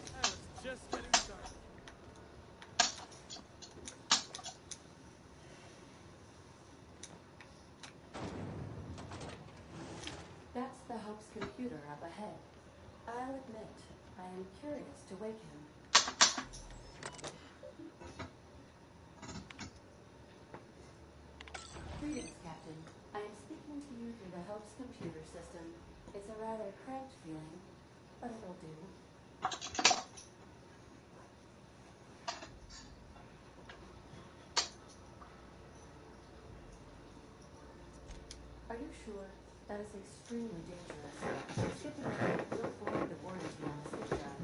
I was just getting started. That's the Hope's computer up ahead. I'll admit, I am curious to wake him. Greetings, Captain. I am speaking to you through the Hope's computer system. It's a rather cramped feeling, but it'll do. Are you sure? That is extremely dangerous. Skipping ahead will void the warranty on the skip drive.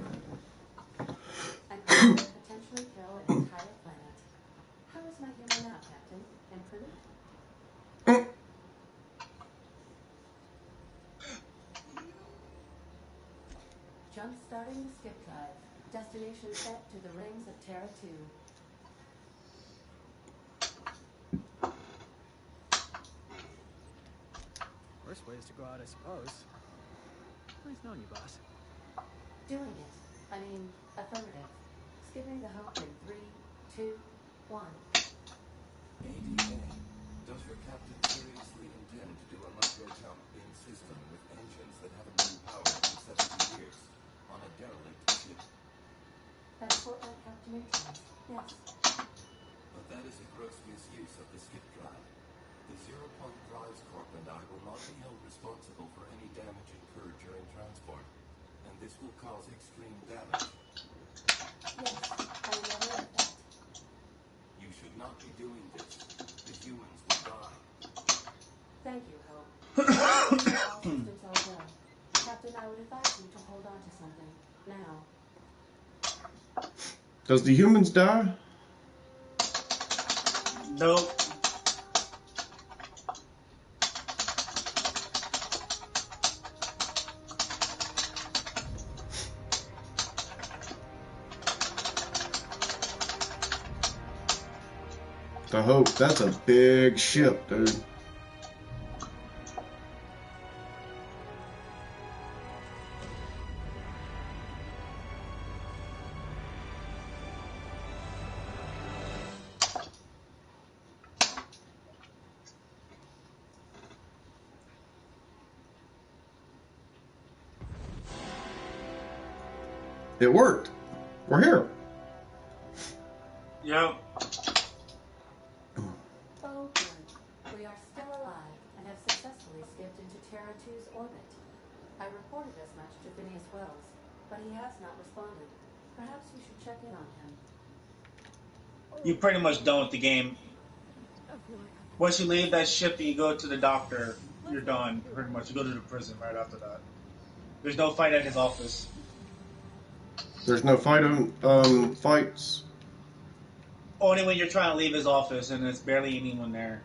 And could potentially kill an entire planet. How is my humor now, Captain? Improved? Jump-starting the skip drive. Destination set to the rings of Terra 2. Worst ways to go out, I suppose. Nice knowing you, boss. Doing it. I mean, affirmative. Skipping the Hope in 3, 2, 1. ADA, does your captain seriously intend to do a micro-jump in system with engines that haven't been powered in 70 years on a derelict ship? That's what my captain intends. Yes. But that is a gross misuse of the skip drive. The Zero-Point Drives Corp and I will not be held responsible for any damage incurred during transport, and this will cause extreme damage. Yes, I am aware of that. You should not be doing this. The humans will die. Thank you, Hope. All systems are go. Captain, I would advise you to hold on to something. Now. Does the humans die? Nope. The Hope, that's a big ship, dude. It worked. We're here. Yep. Oh, good. We are still alive and have successfully skipped into Terra 2's orbit. I reported as much to Phineas Wells, but he has not responded. Perhaps you should check in on him. You pretty much done with the game. I feel like I've Once you leave that ship and you go to the doctor, you're done. Pretty much. You go to the prison right after that. There's no fight at his office. There's no fights. Only when you're trying to leave his office and there's barely anyone there.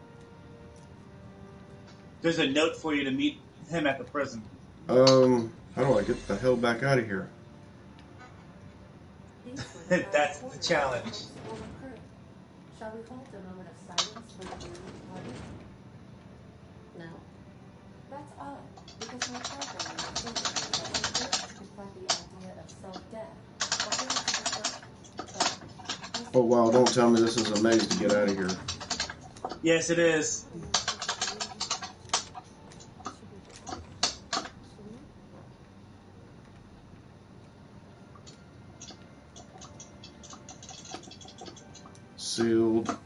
There's a note for you to meet him at the prison. How do I get the hell back out of here? These were the That's last the quarters challenge. of the Hope's former crew. Shall we hold a moment of silence for the newly departed? No? That's odd, because my program was thinking that I first to confront the idea of self-death, or perhaps Oh wow, don't tell me this is a maze to get out of here. Yes, it is. been closer to the end. It should be a bit lighter, shouldn't it? Sealed.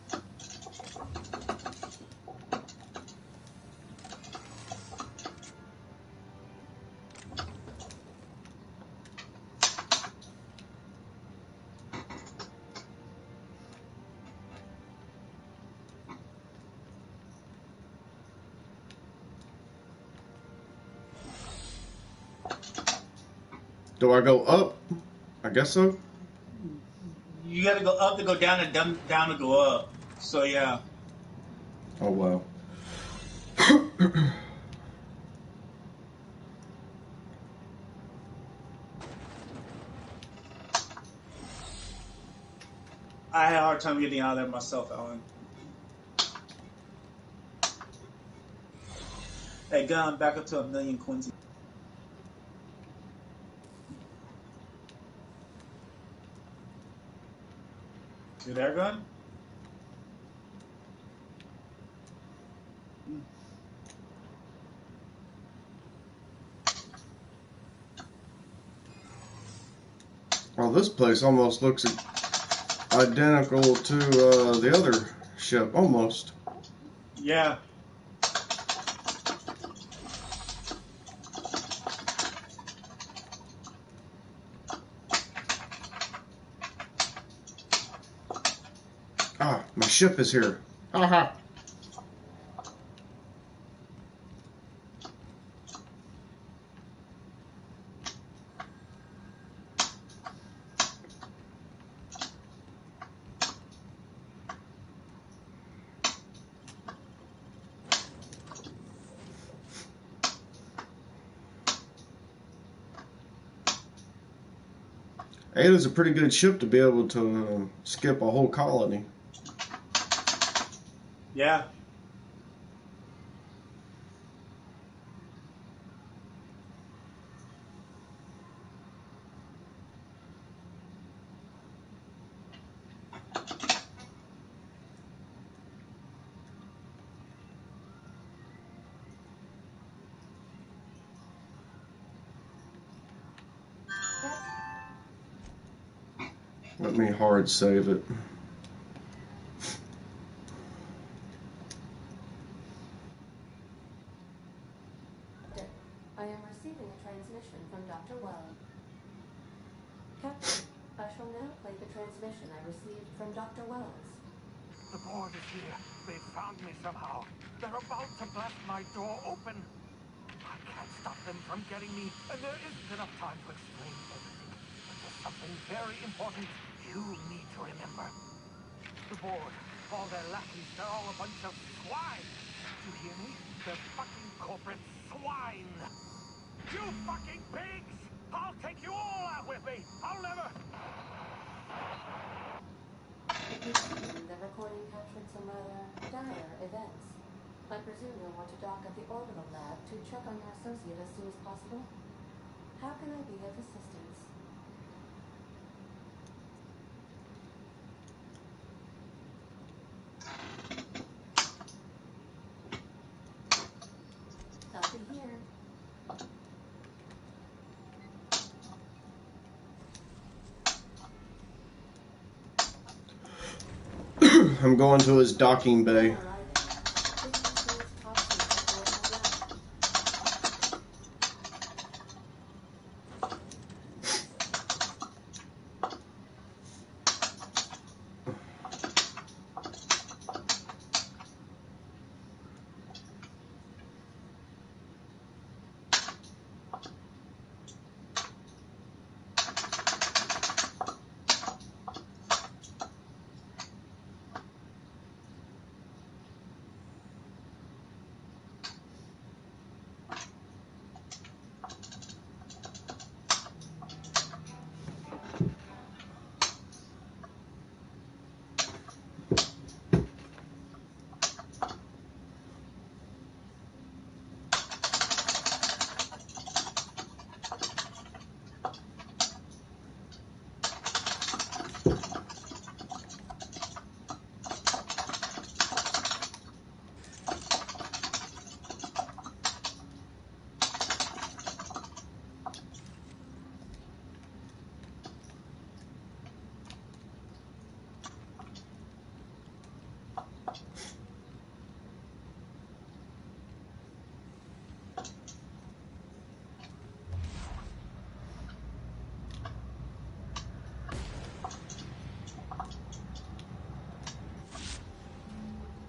Do I go up? I guess so. You gotta go up to go down and down to go up. So yeah. Oh wow. I had a hard time getting out of there myself, Alan. Hey, gun, back up to 1,000,000 coins. You there, gun? Well, this place almost looks identical to the other ship, almost. Yeah. Ah, my ship is here. Haha. Ada's a pretty good ship to be able to skip a whole colony. Yeah. Let me hard save it. I am receiving a transmission from Dr. Wells. Captain, I shall now play the transmission I received from Dr. Wells. The board is here. They found me somehow. They're about to blast my door open. I can't stop them from getting me, and there isn't enough time to explain everything. But there's something very important you need to remember. The board, all their lackeys, they're all a bunch of swine. Do you hear me? They're fucking corporate swine. You fucking pigs! I'll take you all out with me. I'll never... It would seem the recording captured some rather dire events. I presume you'll want to dock at the orbital lab to check on your associate as soon as possible. How can I be of assistance? Copy here. I'm going to his docking bay. Upon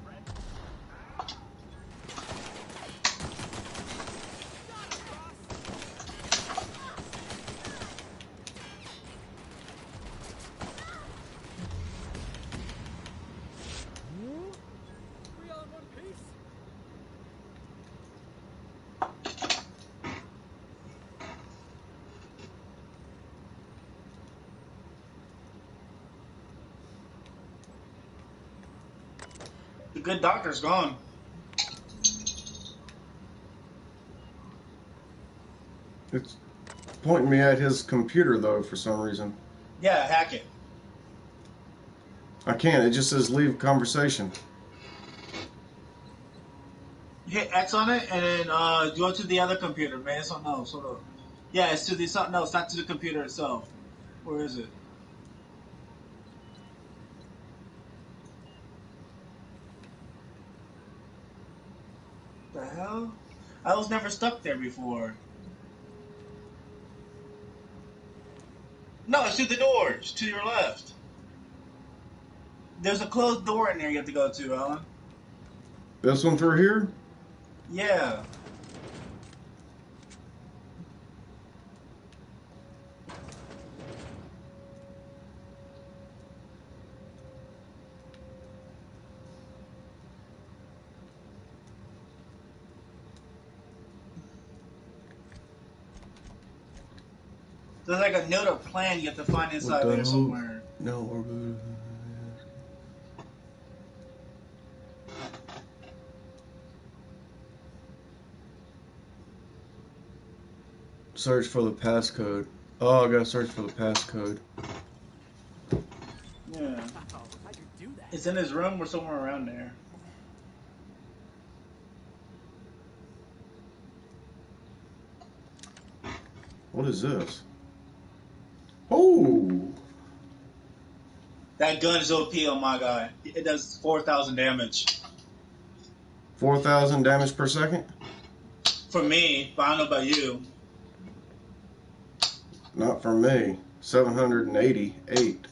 arriving, this was Steele's top secret orbital lab. We all in one piece? The good doctor's gone. It's pointing me at his computer, though, for some reason. Yeah, hack it. I can't. It just says leave conversation. Hit X on it and then go to the other computer, man. It's something else. Hold on. Yeah, it's to the something else, not to the computer itself. Where is it? The hell? I was never stuck there before. No, it's to the door. It's to your left. There's a closed door in there you have to go to, Alan. This one through here? Yeah. There's like a note of plan you have to find inside there somewhere. No, we're good. Search for the passcode. Oh, I gotta search for the passcode. Yeah. Oh, I could do that. It's in his room or somewhere around there. What is this? Oh! That gun is OP on my guy. It does 4,000 damage. 4,000 damage per second? For me, but I don't know about you. Not for me. 788.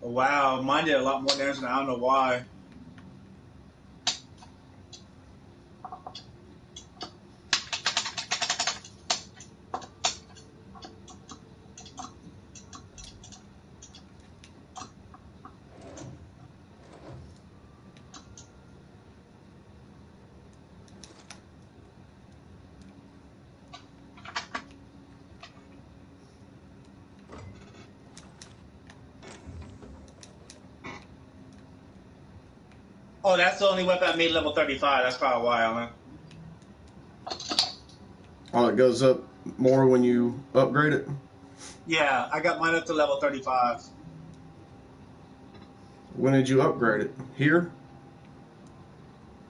Wow, mine did a lot more damage than I don't know why. Oh, that's the only weapon I made level 35. That's probably why, Alan. Oh, it goes up more when you upgrade it? Yeah, I got mine up to level 35. When did you upgrade it? Here?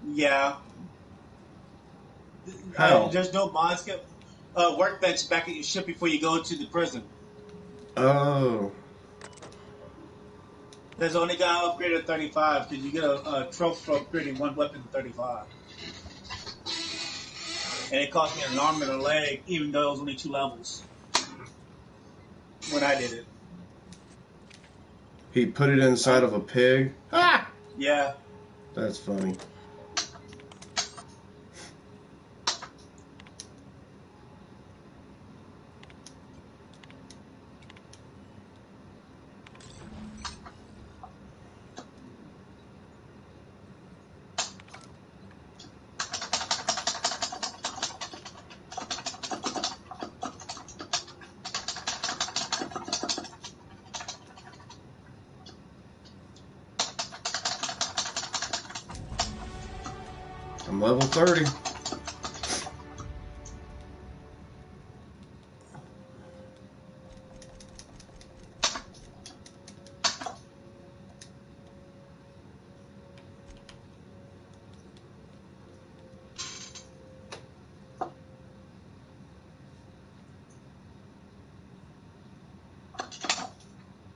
Yeah. How? There's no mod skip. Workbench back at your ship before you go to the prison. Oh. There's only got upgraded to 35 because you get a trophy for upgrading one weapon to 35. And it cost me an arm and a leg, even though it was only 2 levels when I did it. He put it inside of a pig. Ah! Yeah. That's funny. I'm level 30.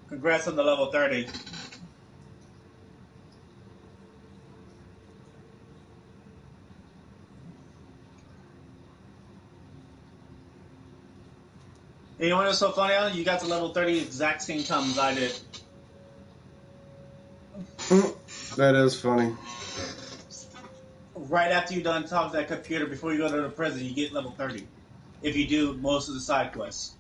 Congrats on the level 30. And you know what's so funny, Alan? You got to level 30 exact same time as I did. That is funny. Right after you're done talking to that computer, before you go to the prison, you get level 30. If you do most of the side quests.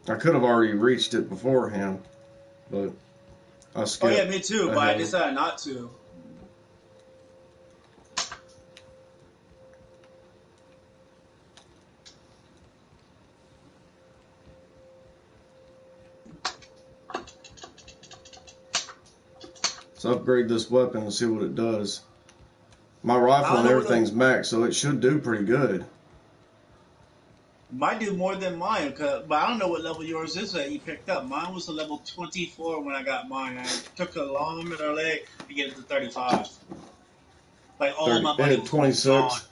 I could have already reached it beforehand, but I Oh yeah, skipped me too, but I ahead. decided not to. Let's upgrade this weapon and see what it does. My I rifle don't and know what everything's maxed, so it should do pretty good. might do more than mine, but I don't know what level yours is that you picked up. Mine was a level 24 when I got mine. I took a long middle leg to get it to 35. Like all 30, my money was like gone. 26.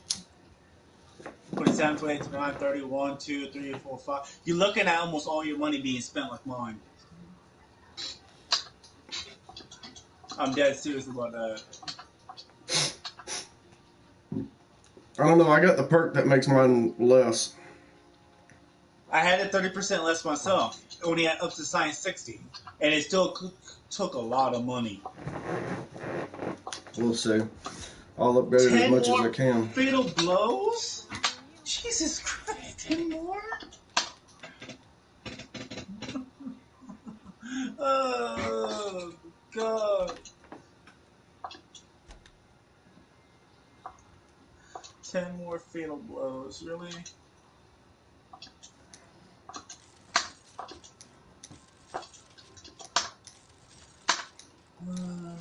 27, 28, 29, 30, 1, 2, 3, 4, 5. You're looking at almost all your money being spent like mine. I'm dead serious about that. I don't know. I got the perk that makes mine less. I had it 30% less myself, only at up to science 60. And it still took a lot of money. We'll see. I'll upgrade it as 10 much as I more can. fatal blows? Jesus Christ, 10 more? Oh, God. 10 more fatal blows, really? Uh,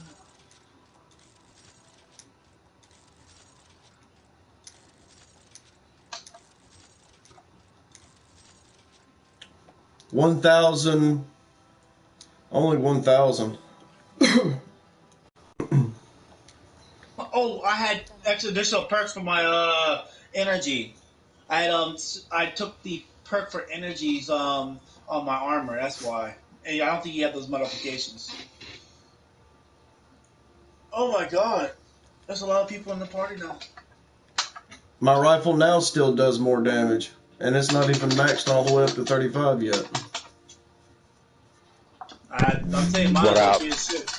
1,000. Only 1,000. oh, I had extra additional perks for my energy. I took the perk for energies on my armor. That's why. And I don't think you have those modifications. Oh my god, there's a lot of people in the party now. My rifle now still does more damage, and it's not even maxed all the way up to 35 yet. I'm saying What mine's up? OP as shit.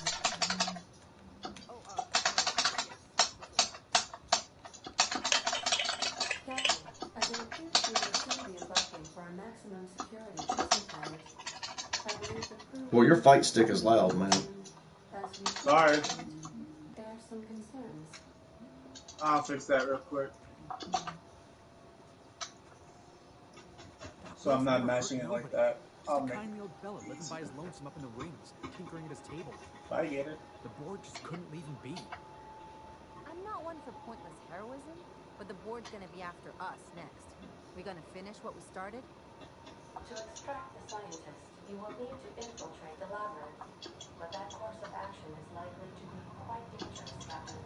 Captain, as it appears we will soon be embarking for a maximum security prison planet, I believe the crew Well, your will fight stick is loud, man. as we Sorry, there are some concerns. I'll fix that real quick. That So I'm wolf not never hurt mashing it like nobody. that. Just a I'll make kindly old fella living by his easier. lonesome up in the rings, tinkering at his table. I get it. The board just couldn't leave him be. I'm not one for pointless heroism, but the board's gonna be after us next. We gonna finish what we started? To extract the scientist, you will need to infiltrate the labyrinth, but that course of action is likely to be quite dangerous, Captain.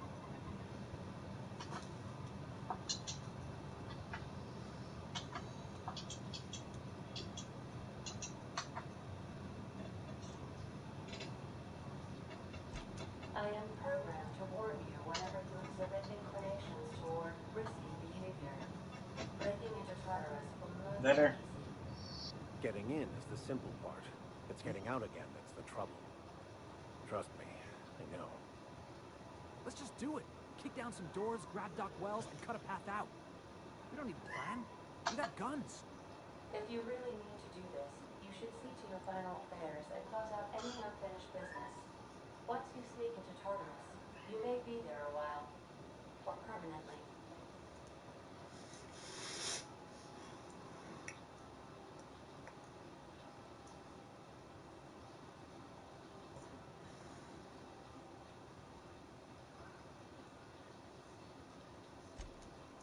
am programmed to warn you whenever you exhibit inclinations toward risky behavior. Breaking into Tartarus will not Better. be easy. Getting in is the simple part. It's getting out again that's the trouble. Trust me, I know. Let's just do it. Kick down some doors, grab Doc Wells, and cut a path out. We don't need a plan. We got guns. If you really need to do this, you should see to your final affairs and close out any unfinished business. Once you sneak into Tartarus, you may be there a while, or permanently.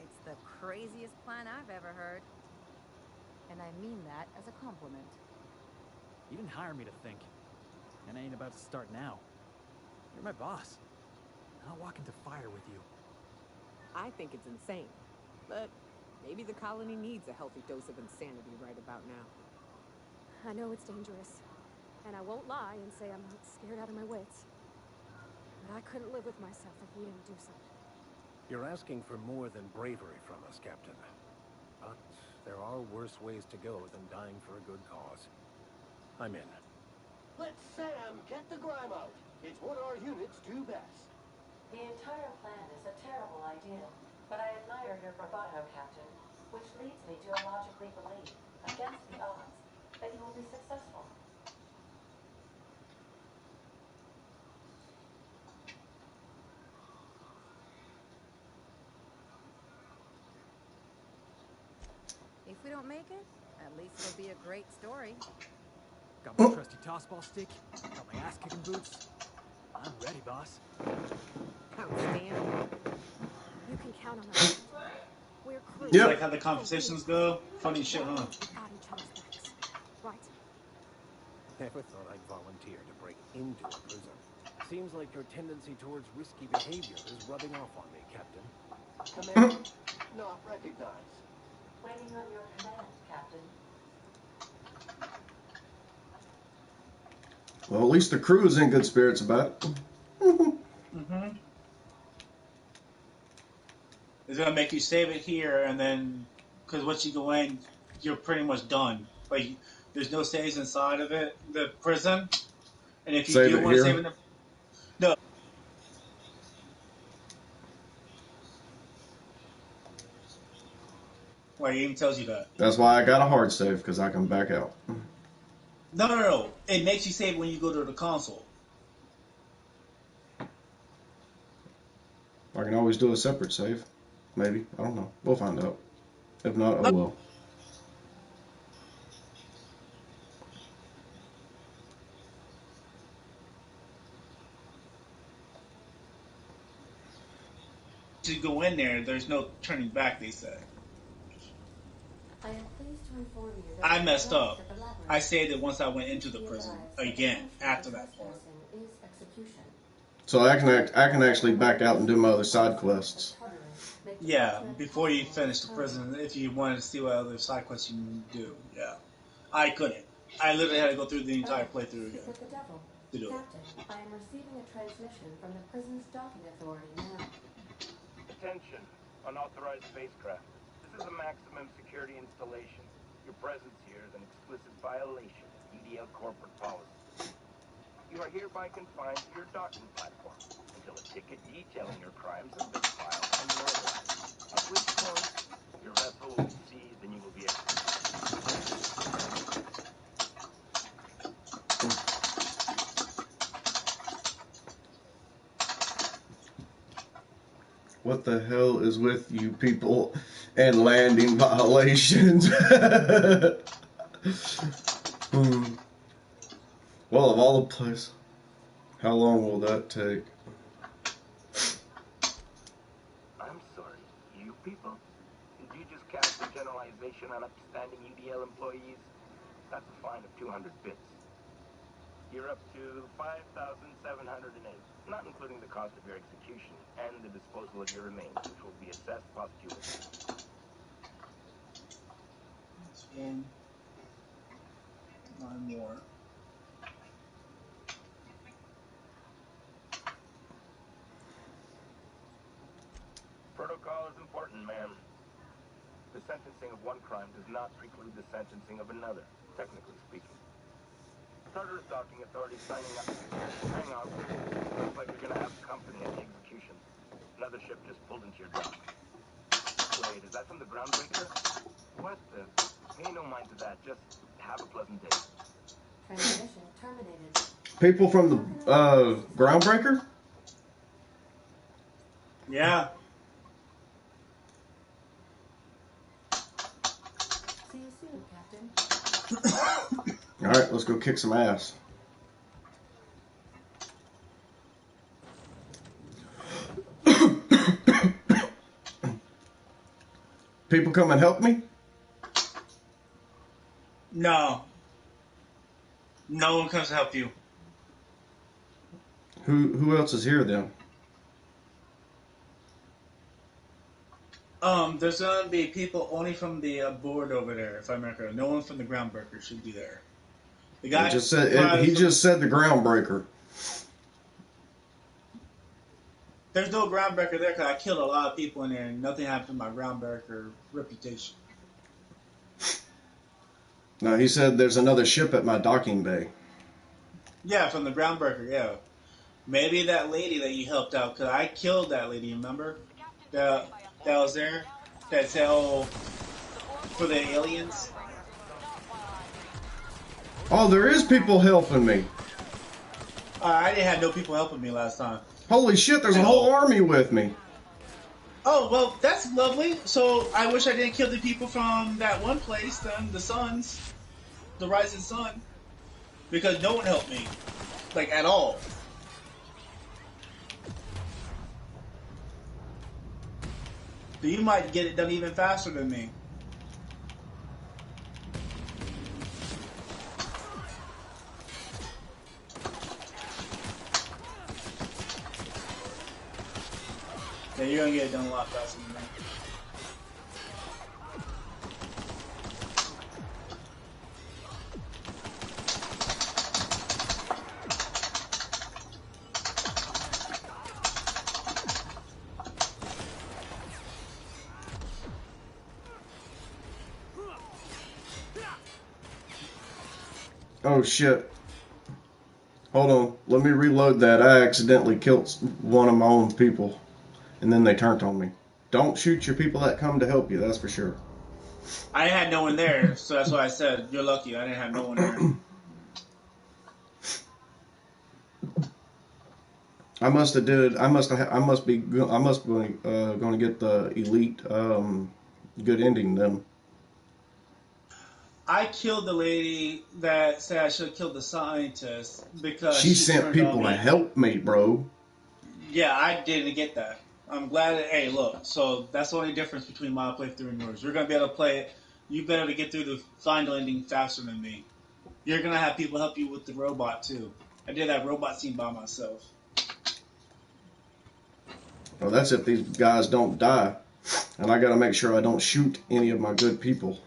It's the craziest plan I've ever heard. And I mean that as a compliment. You didn't hire me to think. And I ain't about to start now. You're my boss. I'll walk into fire with you. I think it's insane. But maybe the colony needs a healthy dose of insanity right about now. I know it's dangerous. And I won't lie and say I'm not scared out of my wits. But I couldn't live with myself if we didn't do something. You're asking for more than bravery from us, Captain. But there are worse ways to go than dying for a good cause. I'm in. Let Sam get the grime out. It's what our units do best. The entire plan is a terrible idea, but I admire your bravado, Captain, which leads me to illogically believe, against the odds, that you will be successful. If we don't make it, at least it'll be a great story. Got my trusty tossball stick, got my ass-kicking boots. I'm ready, boss. Outstanding. You can count on us. We're crew. You Yep. like how the conversations go? Funny shit, huh? We got each other's backs. Right? Never thought I'd volunteer to break into a prison. Seems like your tendency towards risky behavior is rubbing off on me, Captain. Command not recognized. Waiting on your command, Captain. Well, at least the crew is in good spirits about it. Mm-hmm. It's gonna make you save it here, and then because once you go in, you're pretty much done. Like there's no saves inside of it, the prison. And if you Save do it want to save here. it, no. Why he even tells you that? That's why I got a hard save, because I can back out. No. It makes you save when you go to the console. I can always do a separate save. Maybe. I don't know. We'll find out. If not, oh well. To go in there, there's no turning back. They say. I am pleased to inform you that I the messed rest up. of the labyrinth. I saved it once I went Please into the be prison advised that the again punishment after for that part. trespassing is execution. So I can actually back out and do my other side quests. Yeah, before you finish the prison, if you wanted to see what other side quests you can do. Yeah, I couldn't. I literally had to go through the entire playthrough Speak again with the devil. to do it. Captain, I am receiving a transmission from the prison's docking authority now. Attention, unauthorized spacecraft. This is a maximum security installation. Your presence here is an explicit violation of UDL corporate policy. You are hereby confined to your docking platform until a ticket detailing your crimes has been filed and notarized, at which point your vessel will be seized and you will be executed. What the hell is with you people and landing violations? Well, of all the places, how long will that take? I'm sorry, you people? Did you just cast a generalization on upstanding UDL employees? That's a fine of 200 bits. You're up to 5,708, not including the cost of your execution and the disposal of your remains, which will be assessed posthumously. That's one. 9 more. Protocol is important, ma'am. The sentencing of one crime does not preclude the sentencing of another, technically speaking. Starter docking authorities signing up. Hang on. Looks like you're gonna have company at the execution. Another ship just pulled into your dock. Wait, is that from the groundbreaker? What the? Pay no mind to that. Just have a pleasant day. Transmission terminated. People from the groundbreaker? Yeah. See you soon, Captain. Alright, let's go kick some ass. People come and help me? No. No one comes to help you. Who else is here then? There's gonna be people only from the board over there, if I remember correctly. No one from the groundbreaker should be there. The guy He just said the groundbreaker. There's no groundbreaker there because I killed a lot of people in there and nothing happened to my groundbreaker reputation. No, he said there's another ship at my docking bay. Yeah, from the groundbreaker, yeah. Maybe that lady that you helped out, because I killed that lady, remember? That was there? That said, oh, for the aliens? Oh, there is people helping me. I didn't have no people helping me last time. Holy shit, there's a whole army with me. Oh, well, that's lovely. So I wish I didn't kill the people from that one place, then, the Suns, the Rising Sun, because no one helped me, like, at all. So you might get it done even faster than me. Yeah, you're gonna get it done a lot faster than me. Oh shit. Hold on. Let me reload that. I accidentally killed one of my own people. And then they turned on me. Don't shoot your people that come to help you, that's for sure. I had no one there, so that's why I said you're lucky. I didn't have no one there. I must be going to get the elite good ending then. I killed the lady that said I should have killed the scientist because She sent people to help me, bro. Yeah, I didn't get that. I'm glad that, hey, look, so that's the only difference between my playthrough and yours. You're going to be able to play it. You better to get through the final ending faster than me. You're going to have people help you with the robot, too. I did that robot scene by myself. Well, that's if these guys don't die. And I got to make sure I don't shoot any of my good people.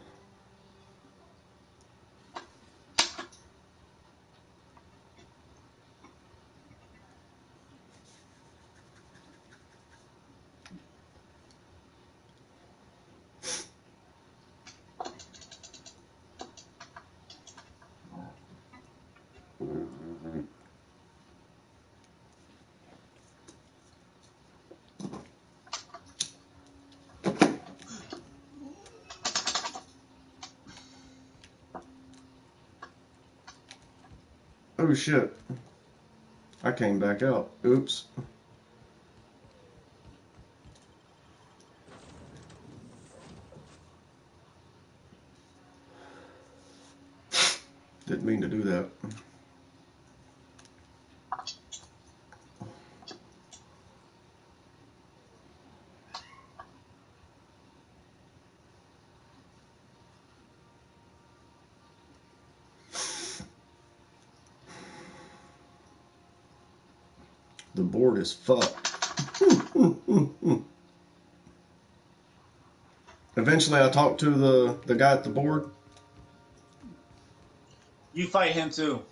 Oh shit. I came back out. Oops. Didn't mean to do that. The board is fucked. Eventually I talked to the guy at the board. You fight him, too.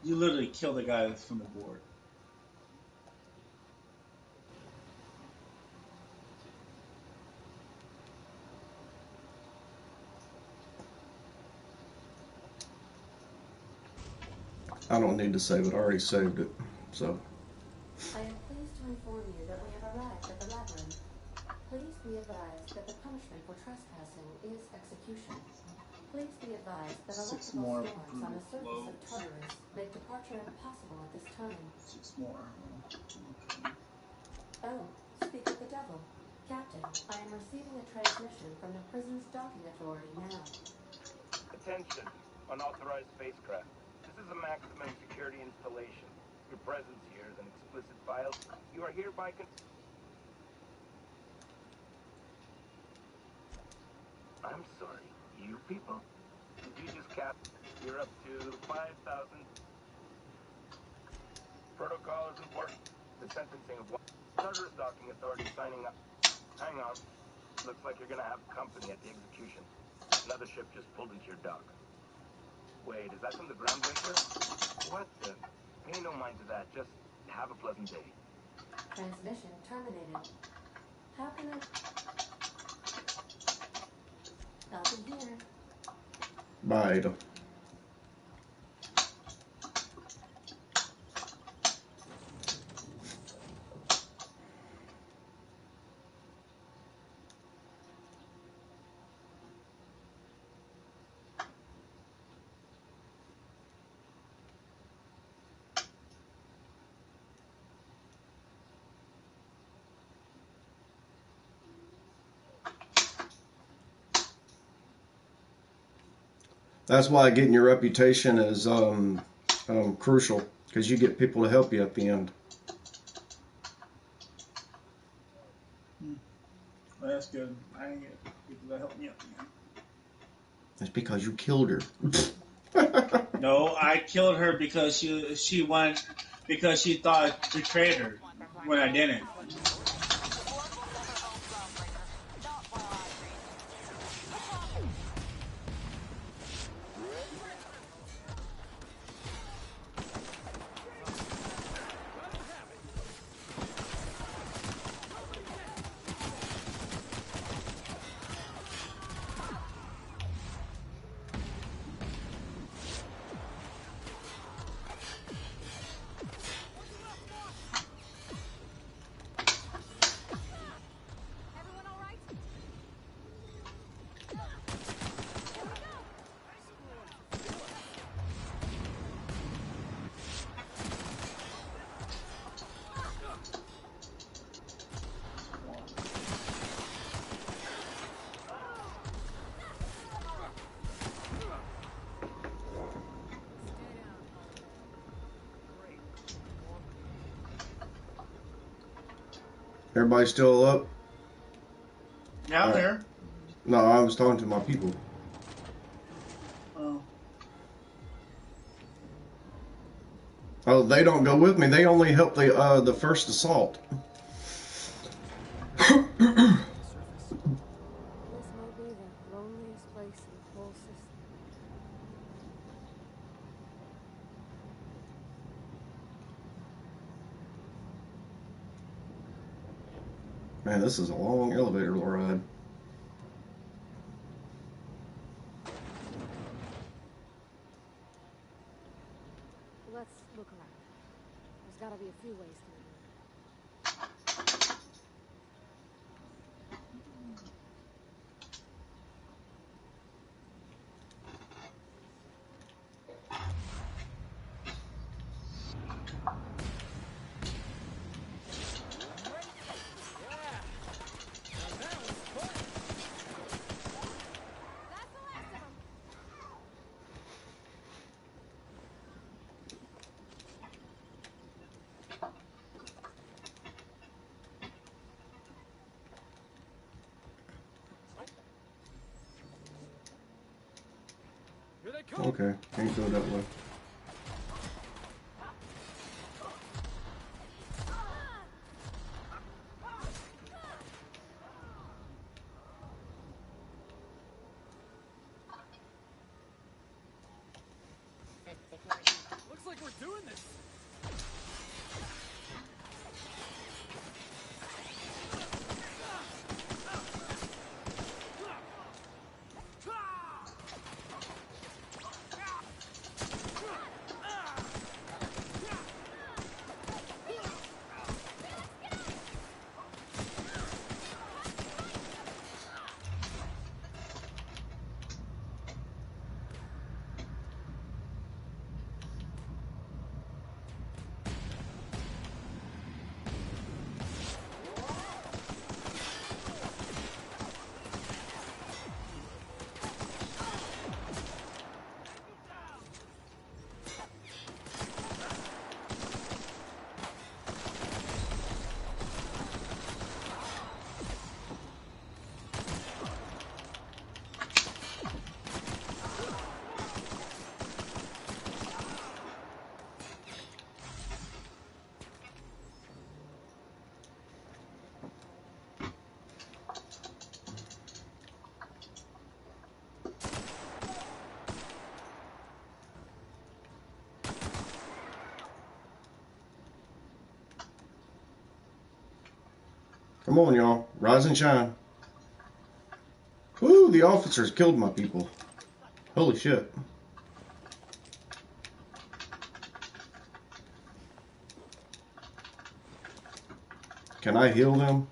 You literally kill the guy that's from the board. I don't need to save it. I already saved it. So. I am pleased to inform you that we have arrived at the labyrinth. Please be advised that the punishment for trespassing is execution. Please be advised that 6 electrical more storms on brutal the surface of blows. Tartarus make departure impossible at this time. 6 more. Okay. Oh, speak of the devil. Captain, I am receiving a transmission from the prison's docking authority now. Attention, unauthorized spacecraft. This is a maximum security installation. Your presence here is an explicit violation. You are hereby I'm sorry, you people? You just capped. You're up to 5,000. Protocol is important. The sentencing of Tartarus docking authority signing up. Hang on. Looks like you're gonna have company at the execution. Another ship just pulled into your dock. Wait, is that from the ground winter? What the? Pay no mind to that. Just have a pleasant day. Transmission terminated. How can I... I'll be here. Bye. That's why getting your reputation is crucial, because you get people to help you at the end. Well, that's good. I didn't get people to help me out again. It's because you killed her. No, I killed her because she wanted, because she thought I betrayed her when I didn't. Everybody still up? Yeah, I'm here. No, I was talking to my people. Oh, they don't go with me. They only help the first assault. This might be the loneliest place in the whole system. Man, this is a long elevator ride. Let's look around. There's gotta be a few ways through here. Okay, can't go that way. Looks like we're Come on, y'all. Rise and shine. Whoo, the officers killed my people. Holy shit. Can I heal them?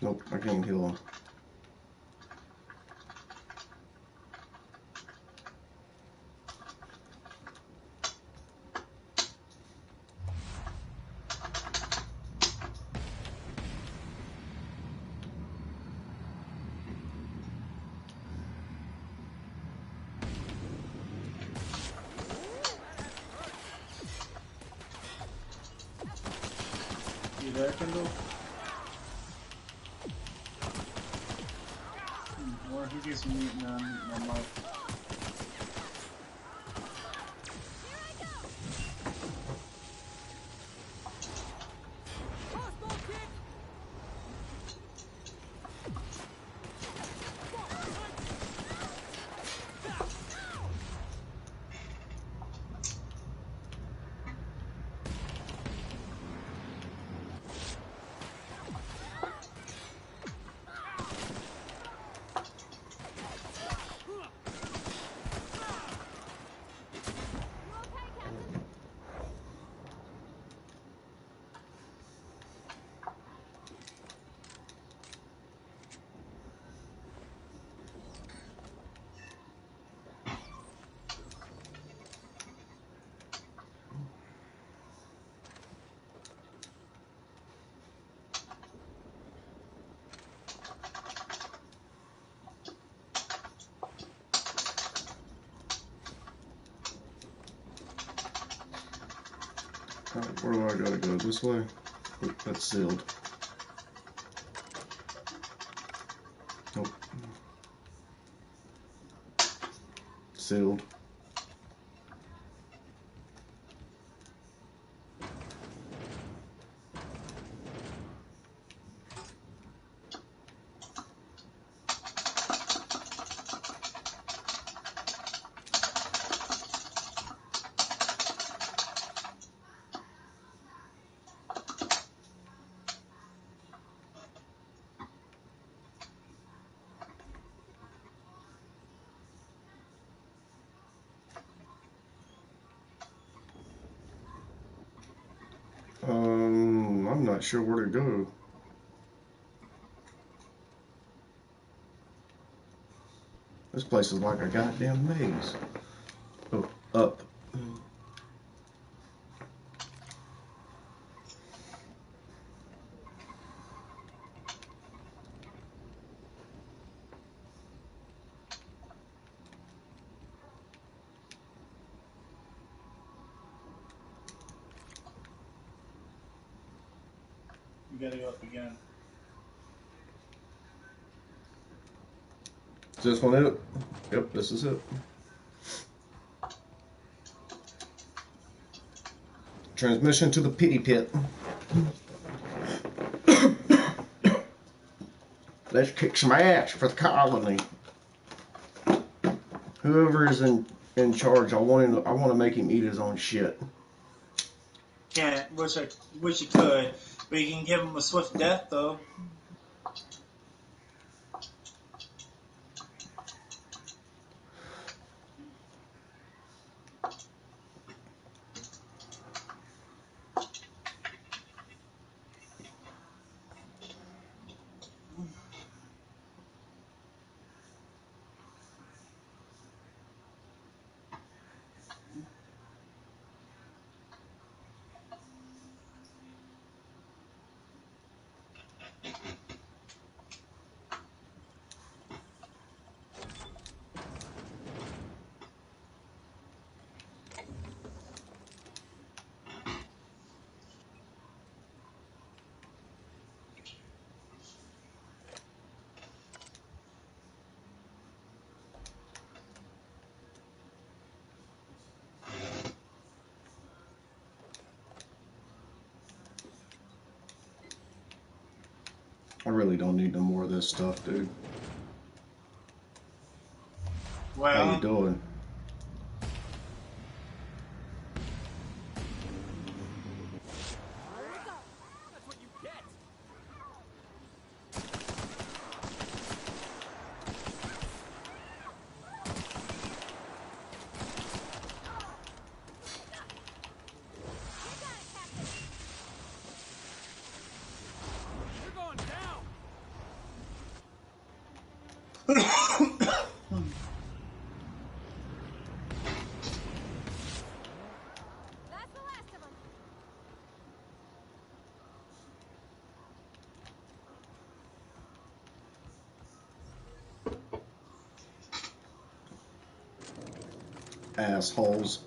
Nope, I can't heal them. You there, Kendall? Or who gets muting on my mic? Alright, where do I gotta go? This way? Oop, that's sealed. Nope. Sealed. I'm not sure where to go. This place is like a goddamn maze. Oh, up. You gotta go up again. Is this one it? Yep, this is it. Transmission to the pity pit. Let's kick some ass for the colony. Whoever is in charge, I want to make him eat his own shit. Can't. Wish you could. But you can give him a swift death, though. I really don't need no more of this stuff, dude. Well, how you doing? Assholes.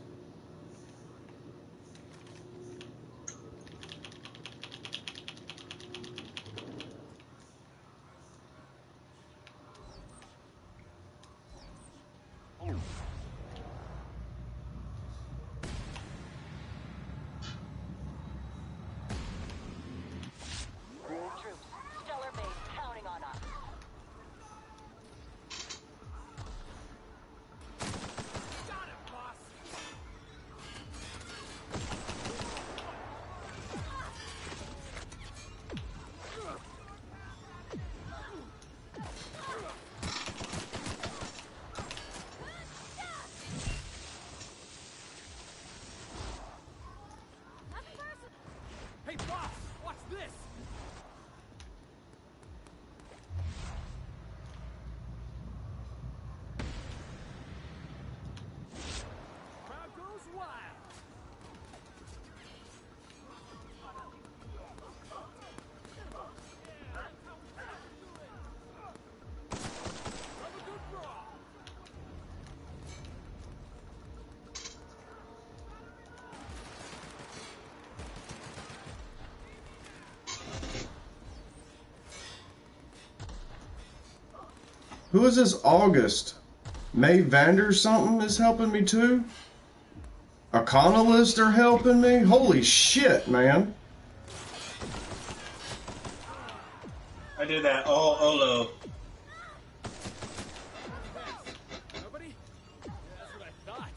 Troops, stellar base counting on us. Got it, boss! Hey, boss! Watch this! Crowd goes wild! Have a good draw! Who is this August? May Vander something is helping me too? Economist are helping me? Holy shit, man. I did that all Olo. Nobody? Yeah, that's what I thought.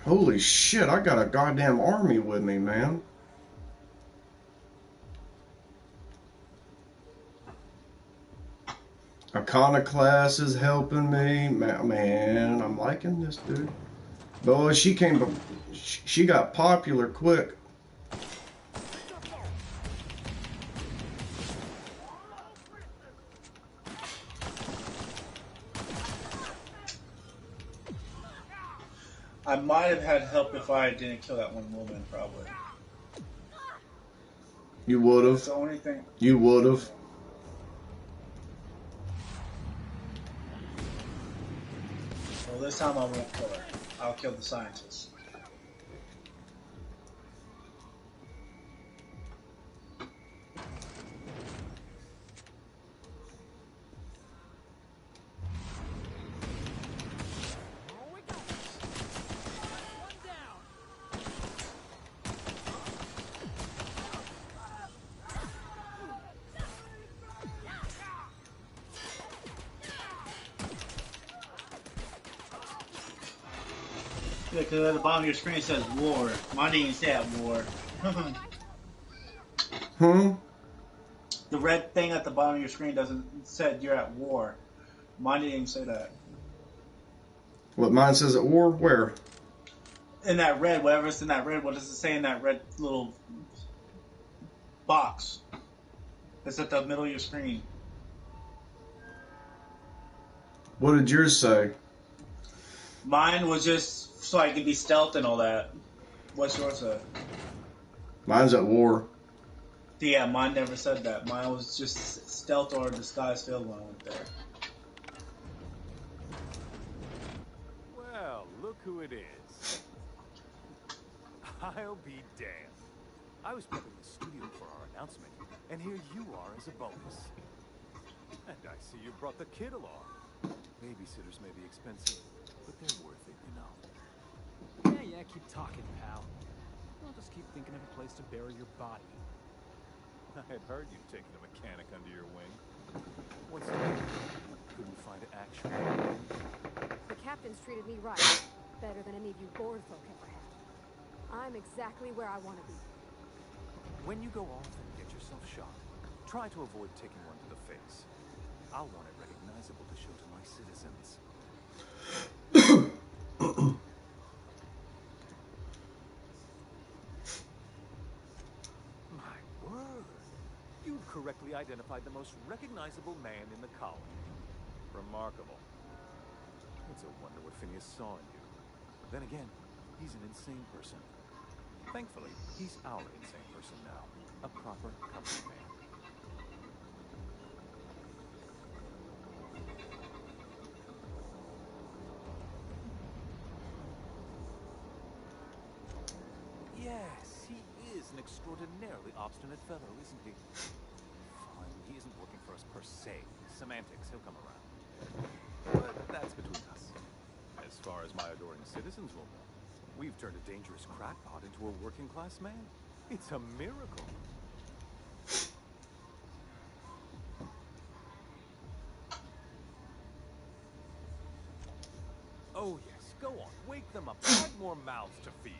Holy shit, I got a goddamn army with me, man. Iconoclast is helping me. Man, I'm liking this, dude. Boy, she got popular quick. I might have had help if I didn't kill that one woman, probably. You would have. That's the only thing. You would have. Well, this time I won't kill her. I'll kill the scientist. Yeah, because at the bottom of your screen it says war. Mine didn't even say at war. The red thing at the bottom of your screen doesn't say you're at war. Mine didn't even say that. What, mine says at war? Where? In that red, whatever's in that red, what does it say in that red little box? It's at the middle of your screen. What did yours say? Mine was just so I could be stealth and all that. What's yours say? Mine's at war. Yeah, mine never said that. Mine was just stealth or disguise field when I went there. Well, look who it is. I'll be damned. I was prepping the studio for our announcement, and here you are as a bonus. And I see you brought the kid along. Babysitters may be expensive, but they're worth it, you know. Yeah, keep talking, pal. I'll just keep thinking of a place to bury your body. I had heard you'd taken a mechanic under your wing. What's that? Couldn't find action. The captain's treated me right. Better than any of you bored folk ever have. I'm exactly where I want to be. When you go off and get yourself shot, try to avoid taking one to the face. I'll want it recognizable to show to my citizens. My word! You've correctly identified the most recognizable man in the colony. Remarkable. It's a wonder what Phineas saw in you. Then again, he's an insane person. Thankfully, he's our insane person now. A proper company man. Yes, he is an extraordinarily obstinate fellow, isn't he? Fine, he isn't working for us per se. Semantics, he'll come around. But that's between us. As far as my adoring citizens will know, we've turned a dangerous crackpot into a working-class man. It's a miracle. Oh yes, go on, wake them up, add more mouths to feed.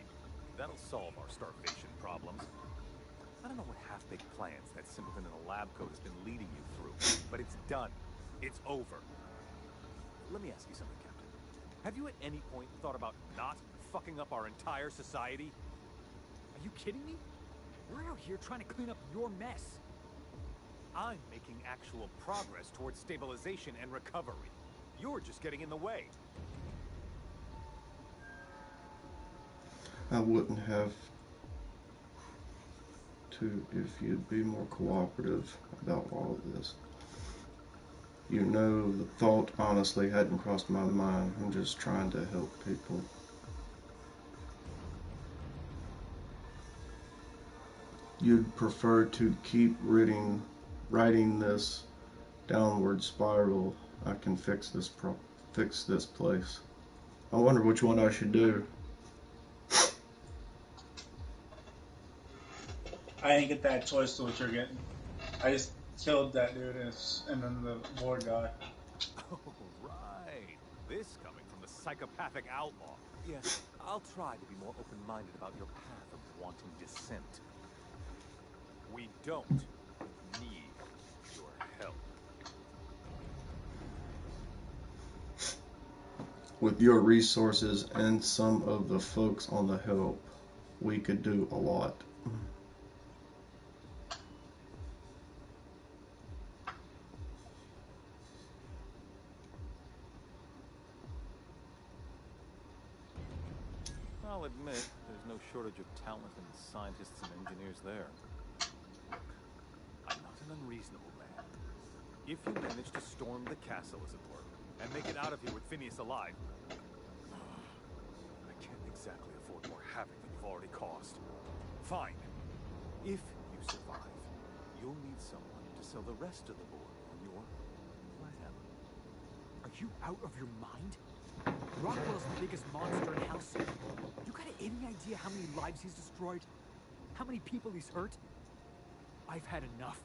That'll solve our starvation problems. I don't know what half-baked plans that simpleton in a lab coat has been leading you through, but it's done. It's over. Let me ask you something, Captain. Have you at any point thought about not fucking up our entire society? Are you kidding me? We're out here trying to clean up your mess. I'm making actual progress towards stabilization and recovery. You're just getting in the way. I wouldn't have to if you'd be more cooperative about all of this. You know, the thought honestly hadn't crossed my mind. I'm just trying to help people. You'd prefer to keep riding this downward spiral. I can fix this place. I wonder which one I should do. I didn't get that choice to what you're getting. I just killed that dude and then the board guy. Oh, right. This coming from the psychopathic outlaw. Yes, I'll try to be more open-minded about your path of wanton descent. We don't need your help. With your resources and some of the folks on the help, we could do a lot. I'll admit, there's no shortage of talented scientists and engineers there. Look, I'm not an unreasonable man. If you manage to storm the castle, as it were, and make it out of here with Phineas alive, I can't exactly afford more havoc than you've already caused. Fine. If you survive, you'll need someone to sell the rest of the board on your plan. Are you out of your mind? Rockwell's the biggest monster in House. You got any idea how many lives he's destroyed? How many people he's hurt? I've had enough.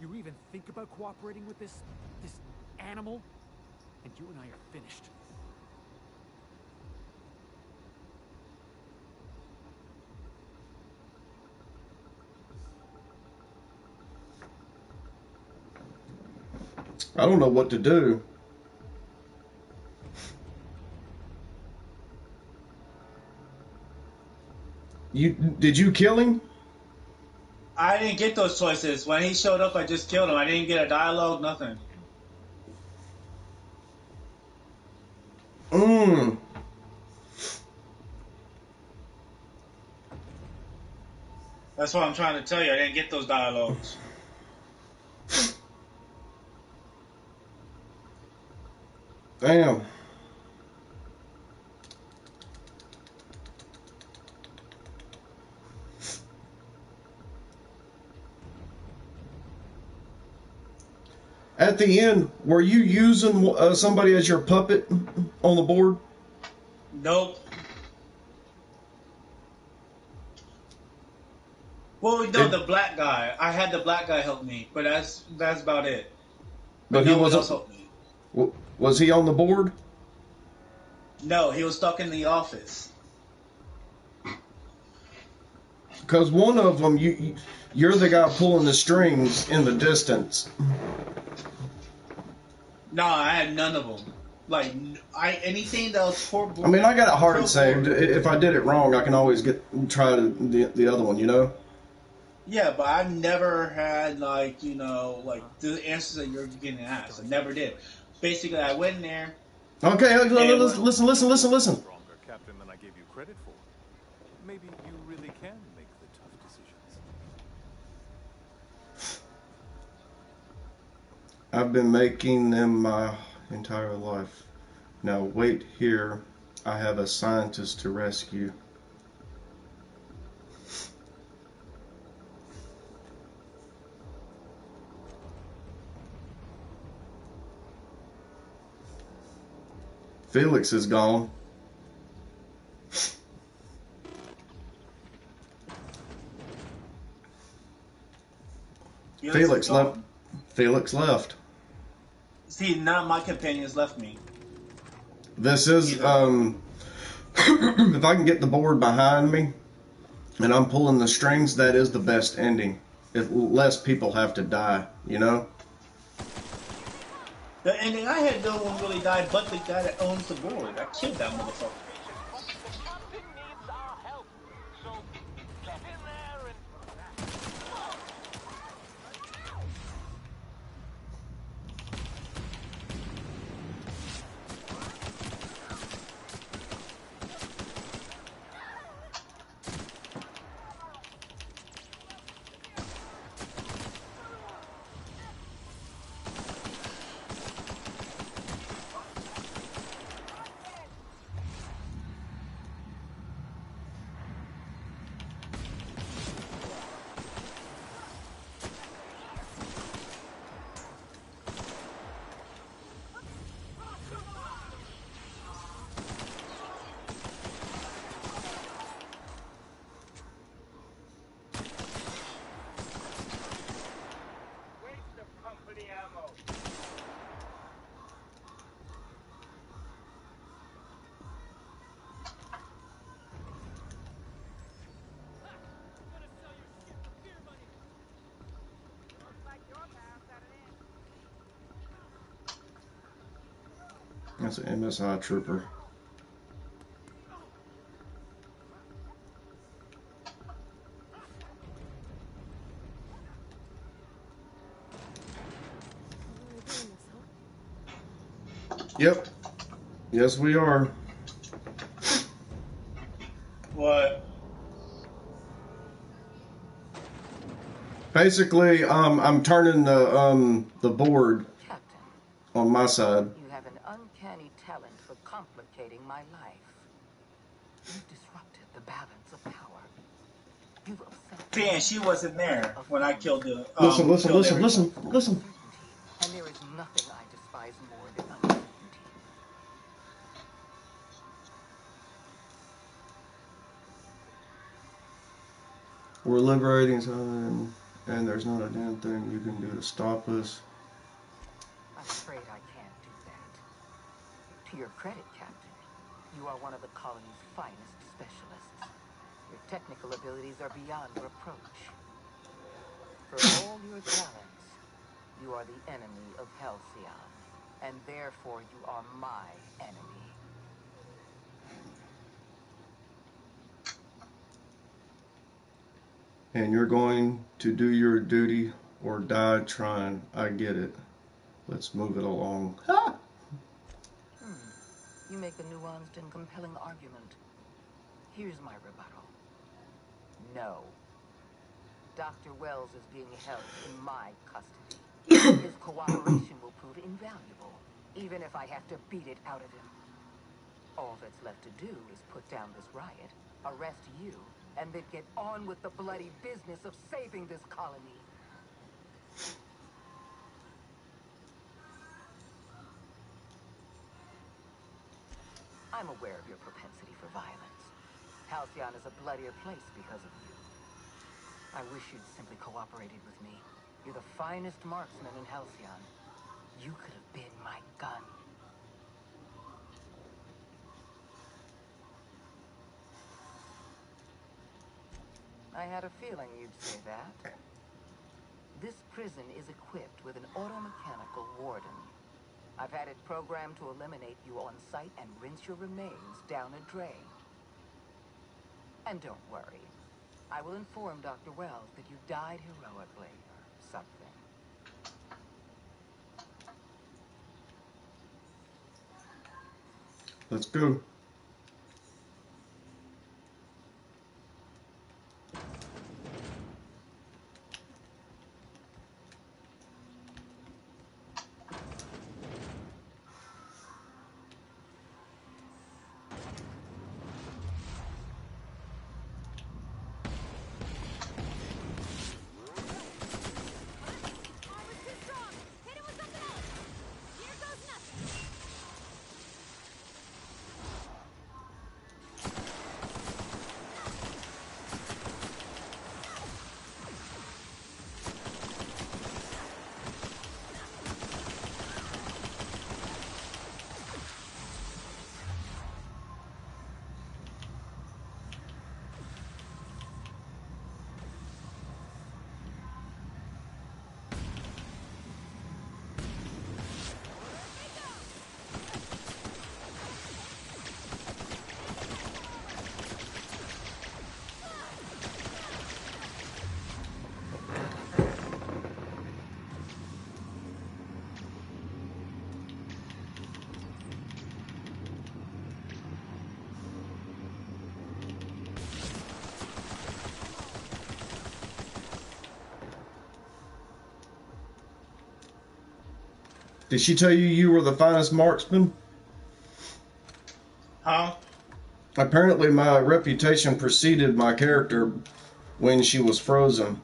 You even think about cooperating with this animal? And you and I are finished. I don't know what to do. Did you kill him? I didn't get those choices. When he showed up, I just killed him. I didn't get a dialogue, nothing. That's what I'm trying to tell you. I didn't get those dialogues. Damn. At the end, were you using somebody as your puppet on the board? Nope. Well, no, the black guy. I had the black guy help me, but that's about it. But no he one wasn't. else helped me. Was he on the board? No, he was stuck in the office. Because one of them, you're the guy pulling the strings in the distance. No, I had none of them. Like, anything that was poor. I mean, I got it hard saved. If I did it wrong, I can always try the other one, you know? Yeah, but I've never had, like, the answers that you're getting asked. I never did. Basically, I went in there. Okay, listen. Stronger captain than I gave you credit for. Maybe you really can make the tough decisions. I've been making them my entire life. Now wait here. I have a scientist to rescue. Felix is gone. Felix left. Felix left. See, none of my companions left me. This is if I can get the board behind me and I'm pulling the strings, that is the best ending. If less people have to die, you know? The ending I had, no one really died but the guy that owns the board. I killed that motherfucker. The captain needs our help. So get in there and... Waste of company ammo. That's an MSI trooper. Yep. Yes, we are. What? Basically, I'm turning the board on my side. You have an uncanny talent for complicating my life. You've disrupted the balance of power. You've upset. See, she wasn't there when I killed the. Listen. And there is nothing I despise more than uncertainty. We're liberating something, and there's not a damn thing you can do to stop us. I'm afraid I can't do that. To your credit, Captain, you are one of the colony's finest specialists. Your technical abilities are beyond reproach. For all your talents, you are the enemy of Halcyon, and therefore you are my enemy. And you're going to do your duty or die trying. I get it. Let's move it along. You make a nuanced and compelling argument. Here's my rebuttal. No. Dr. Wells is being held in my custody. His cooperation will prove invaluable, even if I have to beat it out of him. All that's left to do is put down this riot, arrest you, and then get on with the bloody business of saving this colony. I'm aware of your propensity for violence. Halcyon is a bloodier place because of you. I wish you'd simply cooperated with me. You're the finest marksman in Halcyon. You could have been my gun. I had a feeling you'd say that. This prison is equipped with an automechanical warden. I've had it programmed to eliminate you on sight and rinse your remains down a drain. And don't worry. I will inform Dr. Wells that you died heroically or something. Let's go. Did she tell you you were the finest marksman? Huh? Apparently my reputation preceded my character when she was frozen.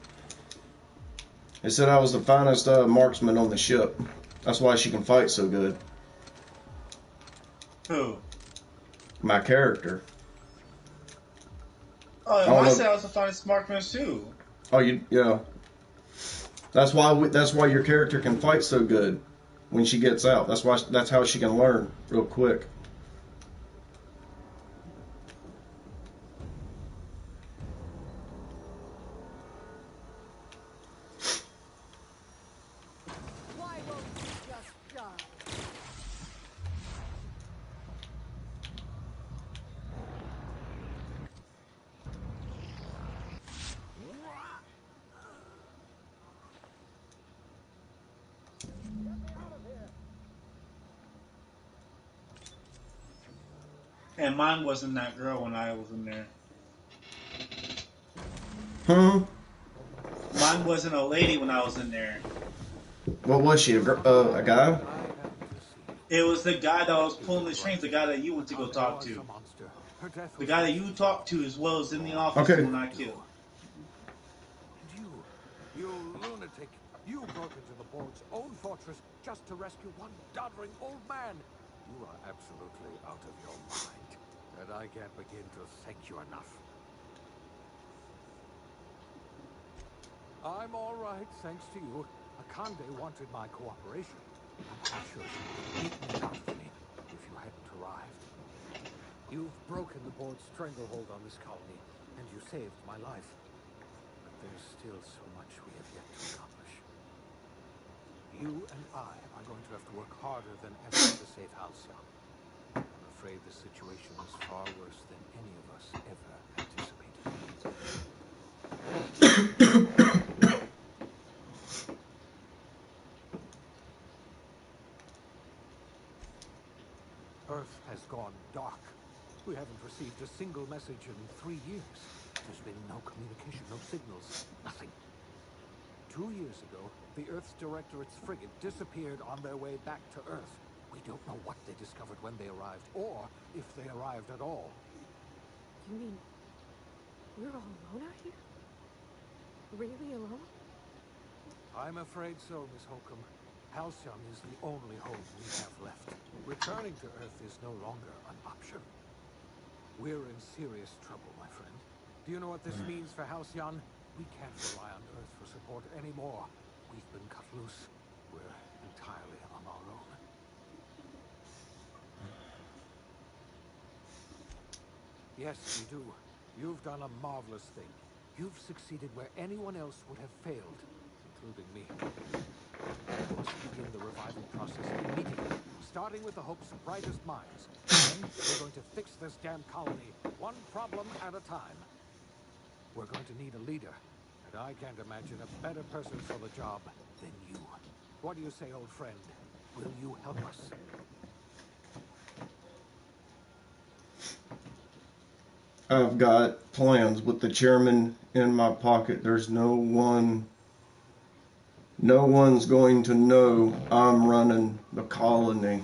It said I was the finest marksman on the ship. That's why she can fight so good. Who? My character. I Oh, don't I know. said I was the finest marksman too. Oh, yeah. That's why your character can fight so good when she gets out. That's how she can learn real quick. Why won't you just die? And mine wasn't that girl when I was in there. Mine wasn't a lady when I was in there. What was she? A guy? It was the guy that was pulling the strings, the guy that you went to go talk to. The guy that you talked to as well as in the office Okay. when I killed. And you lunatic, you broke into the board's own fortress just to rescue one doddering old man. You are absolutely out of your mind, and I can't begin to thank you enough. I'm all right, thanks to you. Akande wanted my cooperation. I'm quite sure she would have beaten it out of me if you hadn't arrived. You've broken the board's stranglehold on this colony, and you saved my life. But there's still so much we have yet to accomplish. You and I are going to have to work harder than ever to save Halcyon. I'm afraid the situation is far worse than any of us ever anticipated. Earth has gone dark. We haven't received a single message in 3 years. There's been no communication, no signals, nothing. 2 years ago, the Earth's Directorate's frigate disappeared on their way back to Earth. We don't know what they discovered when they arrived, or if they arrived at all. You mean we're all alone out here? Really alone? I'm afraid so, Miss Holcomb. Halcyon is the only home we have left. Returning to Earth is no longer an option. We're in serious trouble, my friend. Do you know what this means for Halcyon? We can't rely on Earth for support anymore. We've been cut loose. We're entirely on our own. Yes, we do. You've done a marvelous thing. You've succeeded where anyone else would have failed, including me. We must begin the revival process immediately, starting with the Hope's brightest minds. Then we're going to fix this damn colony, one problem at a time. We're going to need a leader, and I can't imagine a better person for the job than you. What do you say, old friend? Will you help us? I've got plans with the chairman in my pocket. There's no one's going to know I'm running the colony.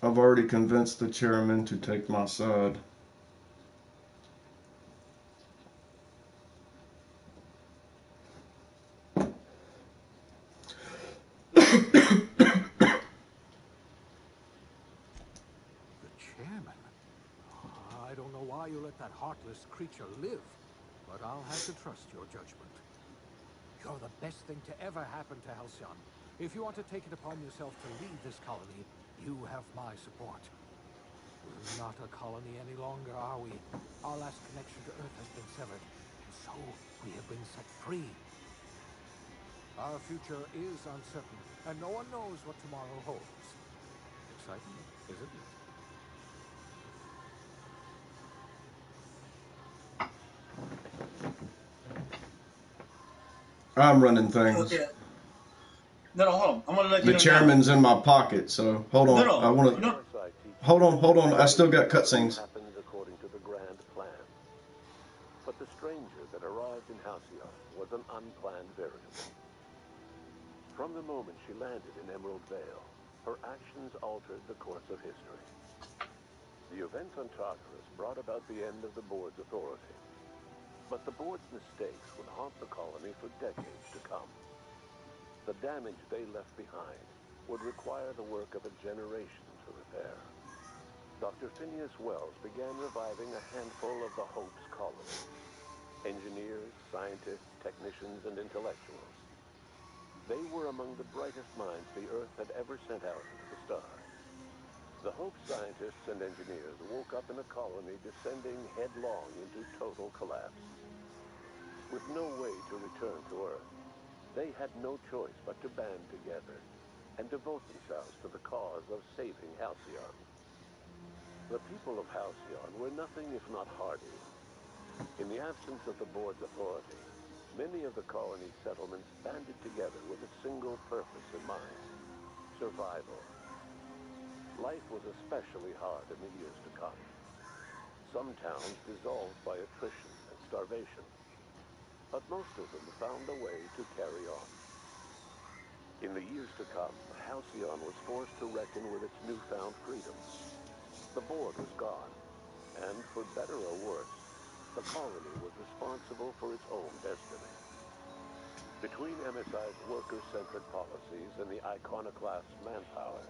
I've already convinced the chairman to take my side. Chairman? I don't know why you let that heartless creature live, but I'll have to trust your judgment. You're the best thing to ever happen to Halcyon. If you want to take it upon yourself to lead this colony, you have my support. We're not a colony any longer, are we? Our last connection to Earth has been severed, and so we have been set free. Our future is uncertain, and no one knows what tomorrow holds. Exciting, isn't it? I'm running things. Okay. No, hold on. I'm gonna let you The know chairman's now. in my pocket, so hold on. I want to. Hold on. I still got cutscenes. Happens according to the grand plan. But the stranger that arrived in Halcyon was an unplanned variable. From the moment she landed in Emerald Vale, her actions altered the course of history. The events on Tartarus brought about the end of the board's authority. But the board's mistakes would haunt the colony for decades to come. The damage they left behind would require the work of a generation to repair. Dr. Phineas Wells began reviving a handful of the Hope's colonies. Engineers, scientists, technicians, and intellectuals. They were among the brightest minds the Earth had ever sent out into the stars. The Hope scientists and engineers woke up in a colony descending headlong into total collapse. With no way to return to Earth, they had no choice but to band together and devote themselves to the cause of saving Halcyon. The people of Halcyon were nothing if not hardy. In the absence of the board's authority, many of the colony's settlements banded together with a single purpose in mind: survival. Life was especially hard in the years to come. Some towns dissolved by attrition and starvation, but most of them found a way to carry on. In the years to come, Halcyon was forced to reckon with its newfound freedom. The board was gone, and for better or worse, the colony was responsible for its own destiny. Between MSI's worker-centric policies and the iconoclast manpower,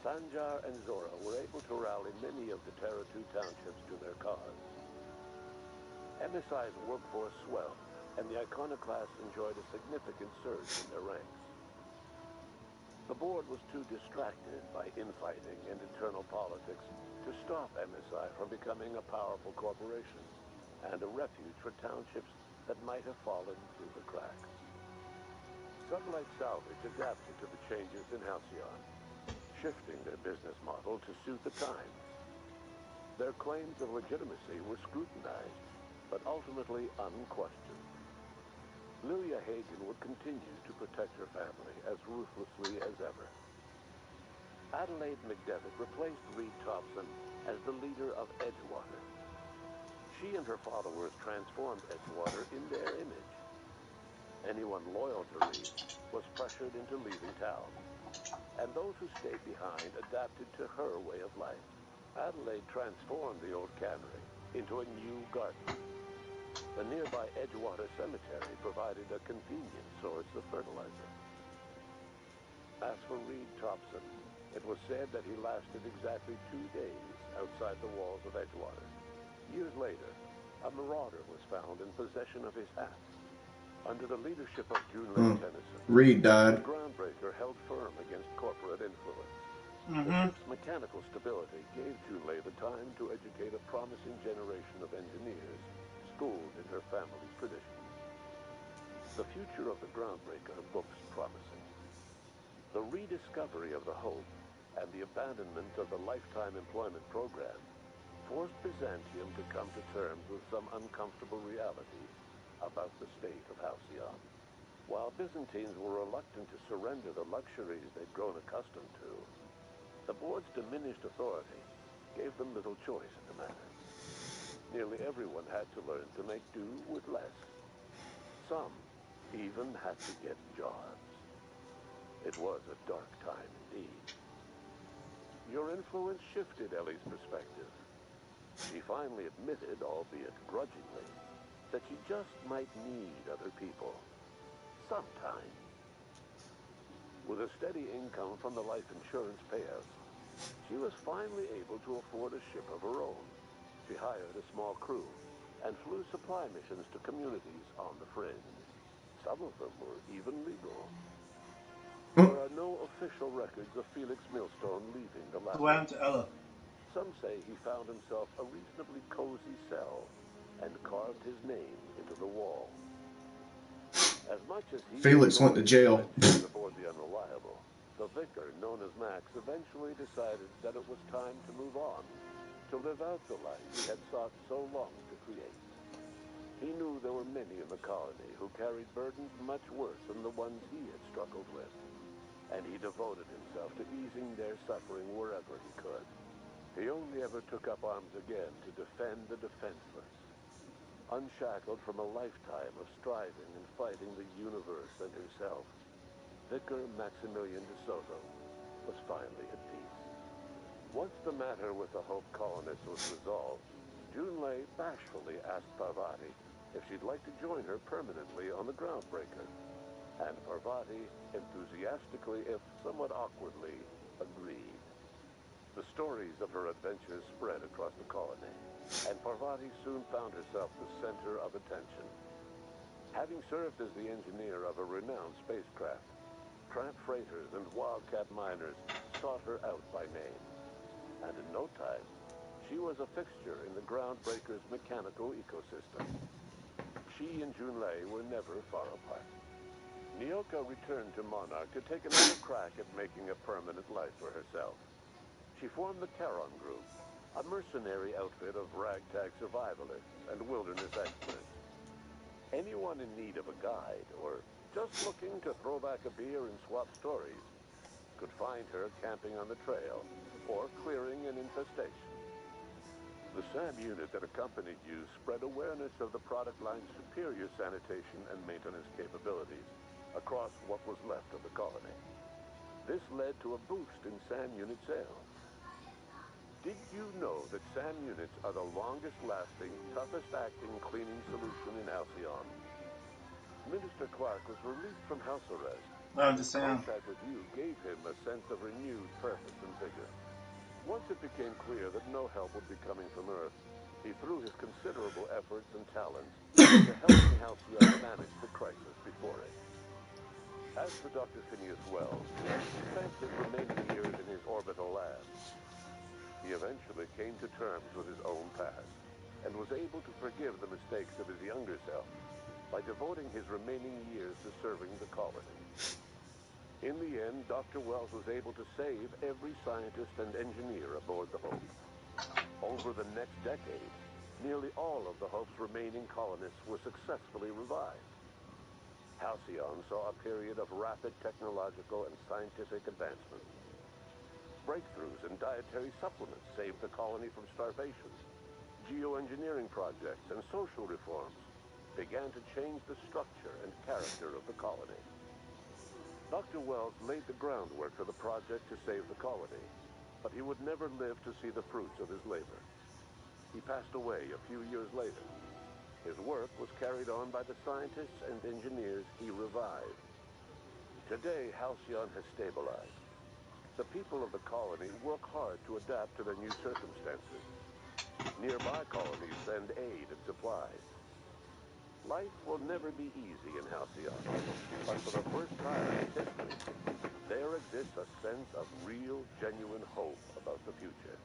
Sanjar and Zora were able to rally many of the Terra 2 townships to their cause. MSI's workforce swelled, and the iconoclasts enjoyed a significant surge in their ranks. The board was too distracted by infighting and internal politics to stop MSI from becoming a powerful corporation and a refuge for townships that might have fallen through the cracks. Sublight Salvage adapted to the changes in Halcyon, shifting their business model to suit the times. Their claims of legitimacy were scrutinized, but ultimately unquestioned. Lilia Hagen would continue to protect her family as ruthlessly as ever. Adelaide McDevitt replaced Reed Thompson as the leader of Edgewater. She and her followers transformed Edgewater in their image. Anyone loyal to Reed was pressured into leaving town, and those who stayed behind adapted to her way of life. Adelaide transformed the old cannery into a new garden. The nearby Edgewater Cemetery provided a convenient source of fertilizer. As for Reed Thompson, it was said that he lasted exactly 2 days outside the walls of Edgewater. Years later, a marauder was found in possession of his hat. Under the leadership of Junlei Tennyson, Reed died. the Groundbreaker held firm against corporate influence. Mm-hmm. The ship's mechanical stability gave Junlei the time to educate a promising generation of engineers schooled in her family's traditions. The future of the Groundbreaker looks promising. The rediscovery of the Hope and the abandonment of the Lifetime Employment Program forced Byzantium to come to terms with some uncomfortable realities about the state of Halcyon. While Byzantines were reluctant to surrender the luxuries they'd grown accustomed to, the board's diminished authority gave them little choice in the matter. Nearly everyone had to learn to make do with less. Some even had to get jobs. It was a dark time indeed. Your influence shifted Ellie's perspective. She finally admitted, albeit grudgingly, that she just might need other people. Sometimes. With a steady income from the life insurance payouts, she was finally able to afford a ship of her own. She hired a small crew and flew supply missions to communities on the fringe. Some of them were even legal. There are no official records of Felix Millstone leaving the lab. What happened to Ella? Some say he found himself a reasonably cozy cell and carved his name into the wall. As much as he Felix went to jail. aboard the Unreliable, the vicar, known as Max, eventually decided that it was time to move on, to live out the life he had sought so long to create. He knew there were many in the colony who carried burdens much worse than the ones he had struggled with, and he devoted himself to easing their suffering wherever he could. He only ever took up arms again to defend the defenseless, unshackled from a lifetime of striving and fighting the universe and himself. Vicar Maximilian de Soto, was finally at peace. Once the matter with the Hope colonists was resolved, Junlei bashfully asked Parvati if she'd like to join her permanently on the Groundbreaker. And Parvati enthusiastically, if somewhat awkwardly, agreed. The stories of her adventures spread across the colony, and Parvati soon found herself the center of attention. Having served as the engineer of a renowned spacecraft, tramp freighters and wildcat miners sought her out by name. And in no time, she was a fixture in the Groundbreaker's mechanical ecosystem. She and Junlei were never far apart. Nyoka returned to Monarch to take another crack at making a permanent life for herself. She formed the Charon Group, a mercenary outfit of ragtag survivalists and wilderness experts. Anyone in need of a guide, or just looking to throw back a beer and swap stories, could find her camping on the trail, or clearing an infestation. The SAM unit that accompanied you spread awareness of the product line's superior sanitation and maintenance capabilities across what was left of the colony. This led to a boost in SAM unit sales. Did you know that SAM units are the longest-lasting, toughest-acting cleaning solution in Halcyon? Minister Clark was released from house arrest, and his contact with you gave him a sense of renewed purpose and vigor. Once it became clear that no help would be coming from Earth, he threw his considerable efforts and talents into helping Halcyon manage the crisis before it. As for Dr. Phineas Wells, he spent his remaining years in his orbital lab. He eventually came to terms with his own past, and was able to forgive the mistakes of his younger self by devoting his remaining years to serving the colony. In the end, Dr. Wells was able to save every scientist and engineer aboard the Hope. Over the next decade, nearly all of the Hope's remaining colonists were successfully revived. Halcyon saw a period of rapid technological and scientific advancement. Breakthroughs in dietary supplements saved the colony from starvation. Geoengineering projects and social reforms began to change the structure and character of the colony. Dr. Wells laid the groundwork for the project to save the colony, but he would never live to see the fruits of his labor. He passed away a few years later. His work was carried on by the scientists and engineers he revived. Today, Halcyon has stabilized. The people of the colony work hard to adapt to their new circumstances. Nearby colonies send aid and supplies. Life will never be easy in Halcyon, but for the first time in its history, there exists a sense of real, genuine hope about the future.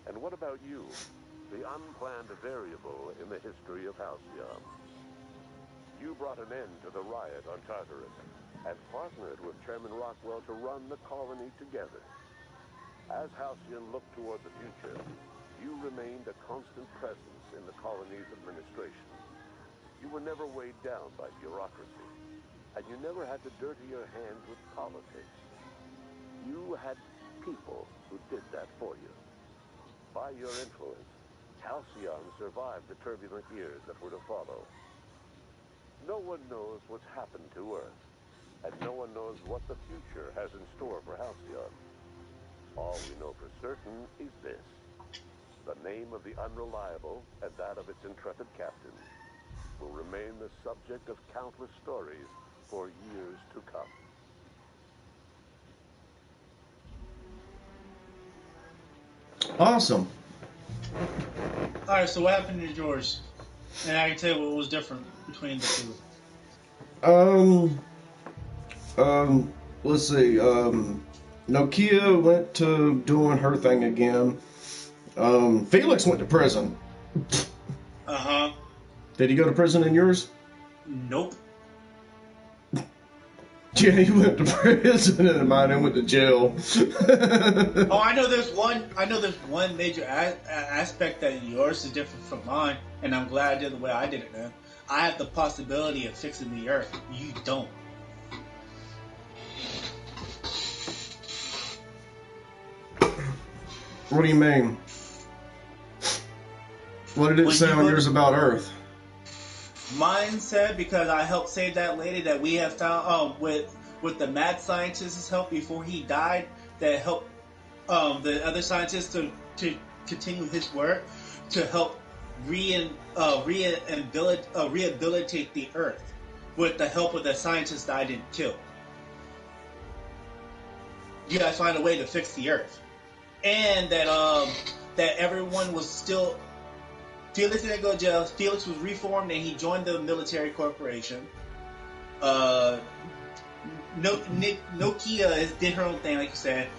And what about you, the unplanned variable in the history of Halcyon? You brought an end to the riot on Tartarus, and partnered with Chairman Rockwell to run the colony together. As Halcyon looked toward the future, you remained a constant presence in the colony's administration. You were never weighed down by bureaucracy, and you never had to dirty your hands with politics. You had people who did that for you. By your influence, Halcyon survived the turbulent years that were to follow. No one knows what's happened to Earth, and no one knows what the future has in store for Halcyon. All we know for certain is this: the name of the Unreliable and that of its intrepid captain will remain the subject of countless stories for years to come. Awesome. Alright, so what happened to George? And I can tell you what was different between the two. Let's see. Nokia went to doing her thing again. Felix went to prison. Uh-huh. Did he go to prison in yours? Nope. Yeah, he went to prison and mine went to jail. Oh, I know there's one major aspect that yours is different from mine, and I'm glad I did the way I did it, man. I have the possibility of fixing the Earth. You don't. What do you mean? What did it say on yours about Earth? Mine said, because I helped save that lady that we have found with with the mad scientist's help before he died, that helped the other scientists to continue his work to help rehabilitate the Earth with the help of the scientists that I didn't kill. You guys find a way to fix the Earth, and that everyone was still. Felix didn't go to jail. Felix was reformed and he joined the military corporation. Nokia did her own thing, like you said.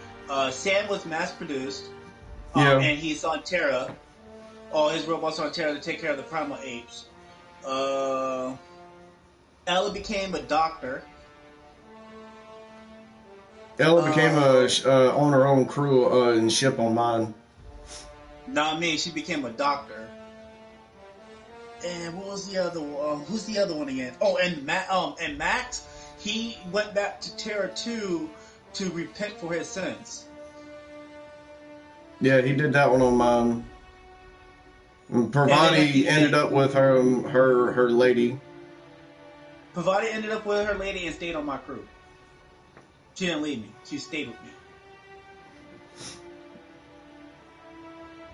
Sam was mass produced, and he's on Terra. All his robots on Terra to take care of the primal apes. Ella became a doctor. Ella became on her own crew and ship on mine. Not me. She became a doctor. And what was the other one? Who's the other one again? Oh, and Max. He went back to Terra 2 to repent for his sins. Yeah, he did that one on mine. Parvati ended up with her lady. Parvati ended up with her lady and stayed on my crew. She didn't leave me. She stayed with me.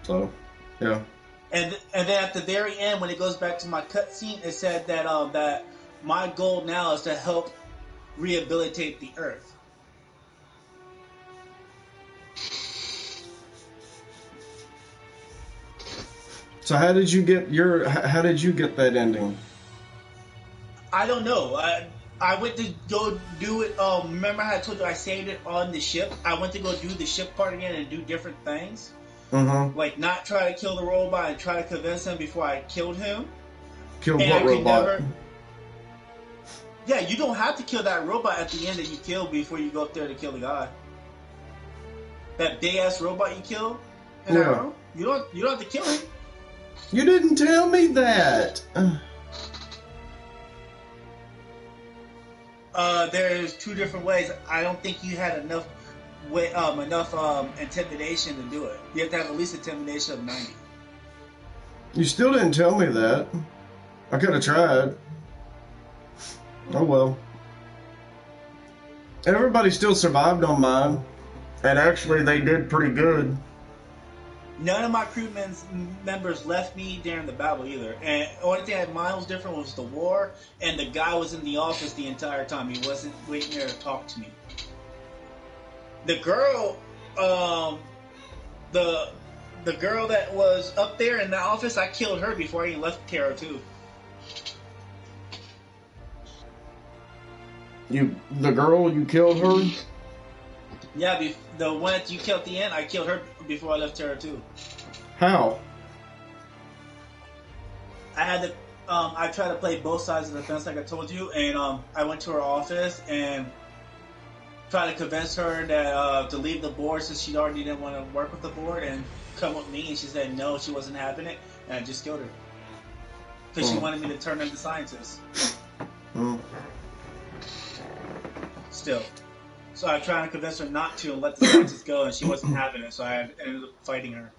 So, yeah. And then at the very end, when it goes back to my cutscene, it said that that my goal now is to help rehabilitate the Earth. So how did you get that ending? I don't know. I went to go do it. Remember how I told you I saved it on the ship? I went to go do the ship part again and do different things. Mm-hmm. Like not try to kill the robot and try to convince him before I killed him. Killed what robot? Yeah, you don't have to kill that robot at the end that you kill before you go up there to kill the guy. That big ass robot you killed in that room? You don't have to kill him. You didn't tell me that. There's two different ways. I don't think you had enough intimidation to do it. You have to have at least intimidation of 90. You still didn't tell me that. I could have tried. Oh well. Everybody still survived on mine. And actually they did pretty good. None of my crew members left me during the battle either. And the only thing that mine was different was the war, and the guy was in the office the entire time. He wasn't waiting there to talk to me. The girl, the girl that was up there in the office, I killed her before I even left Terra 2. The girl, you killed her? Yeah, the one that you killed at the end, I killed her before I left Terra 2. How? I had to, I tried to play both sides of the fence like I told you, and I went to her office and tried to convince her that to leave the board since she already didn't want to work with the board and come with me, and she said no, she wasn't having it, and I just killed her. Because she wanted me to turn into scientist. Still. So I tried to convince her not to and let the scientist go, and she wasn't having it, so I ended up fighting her.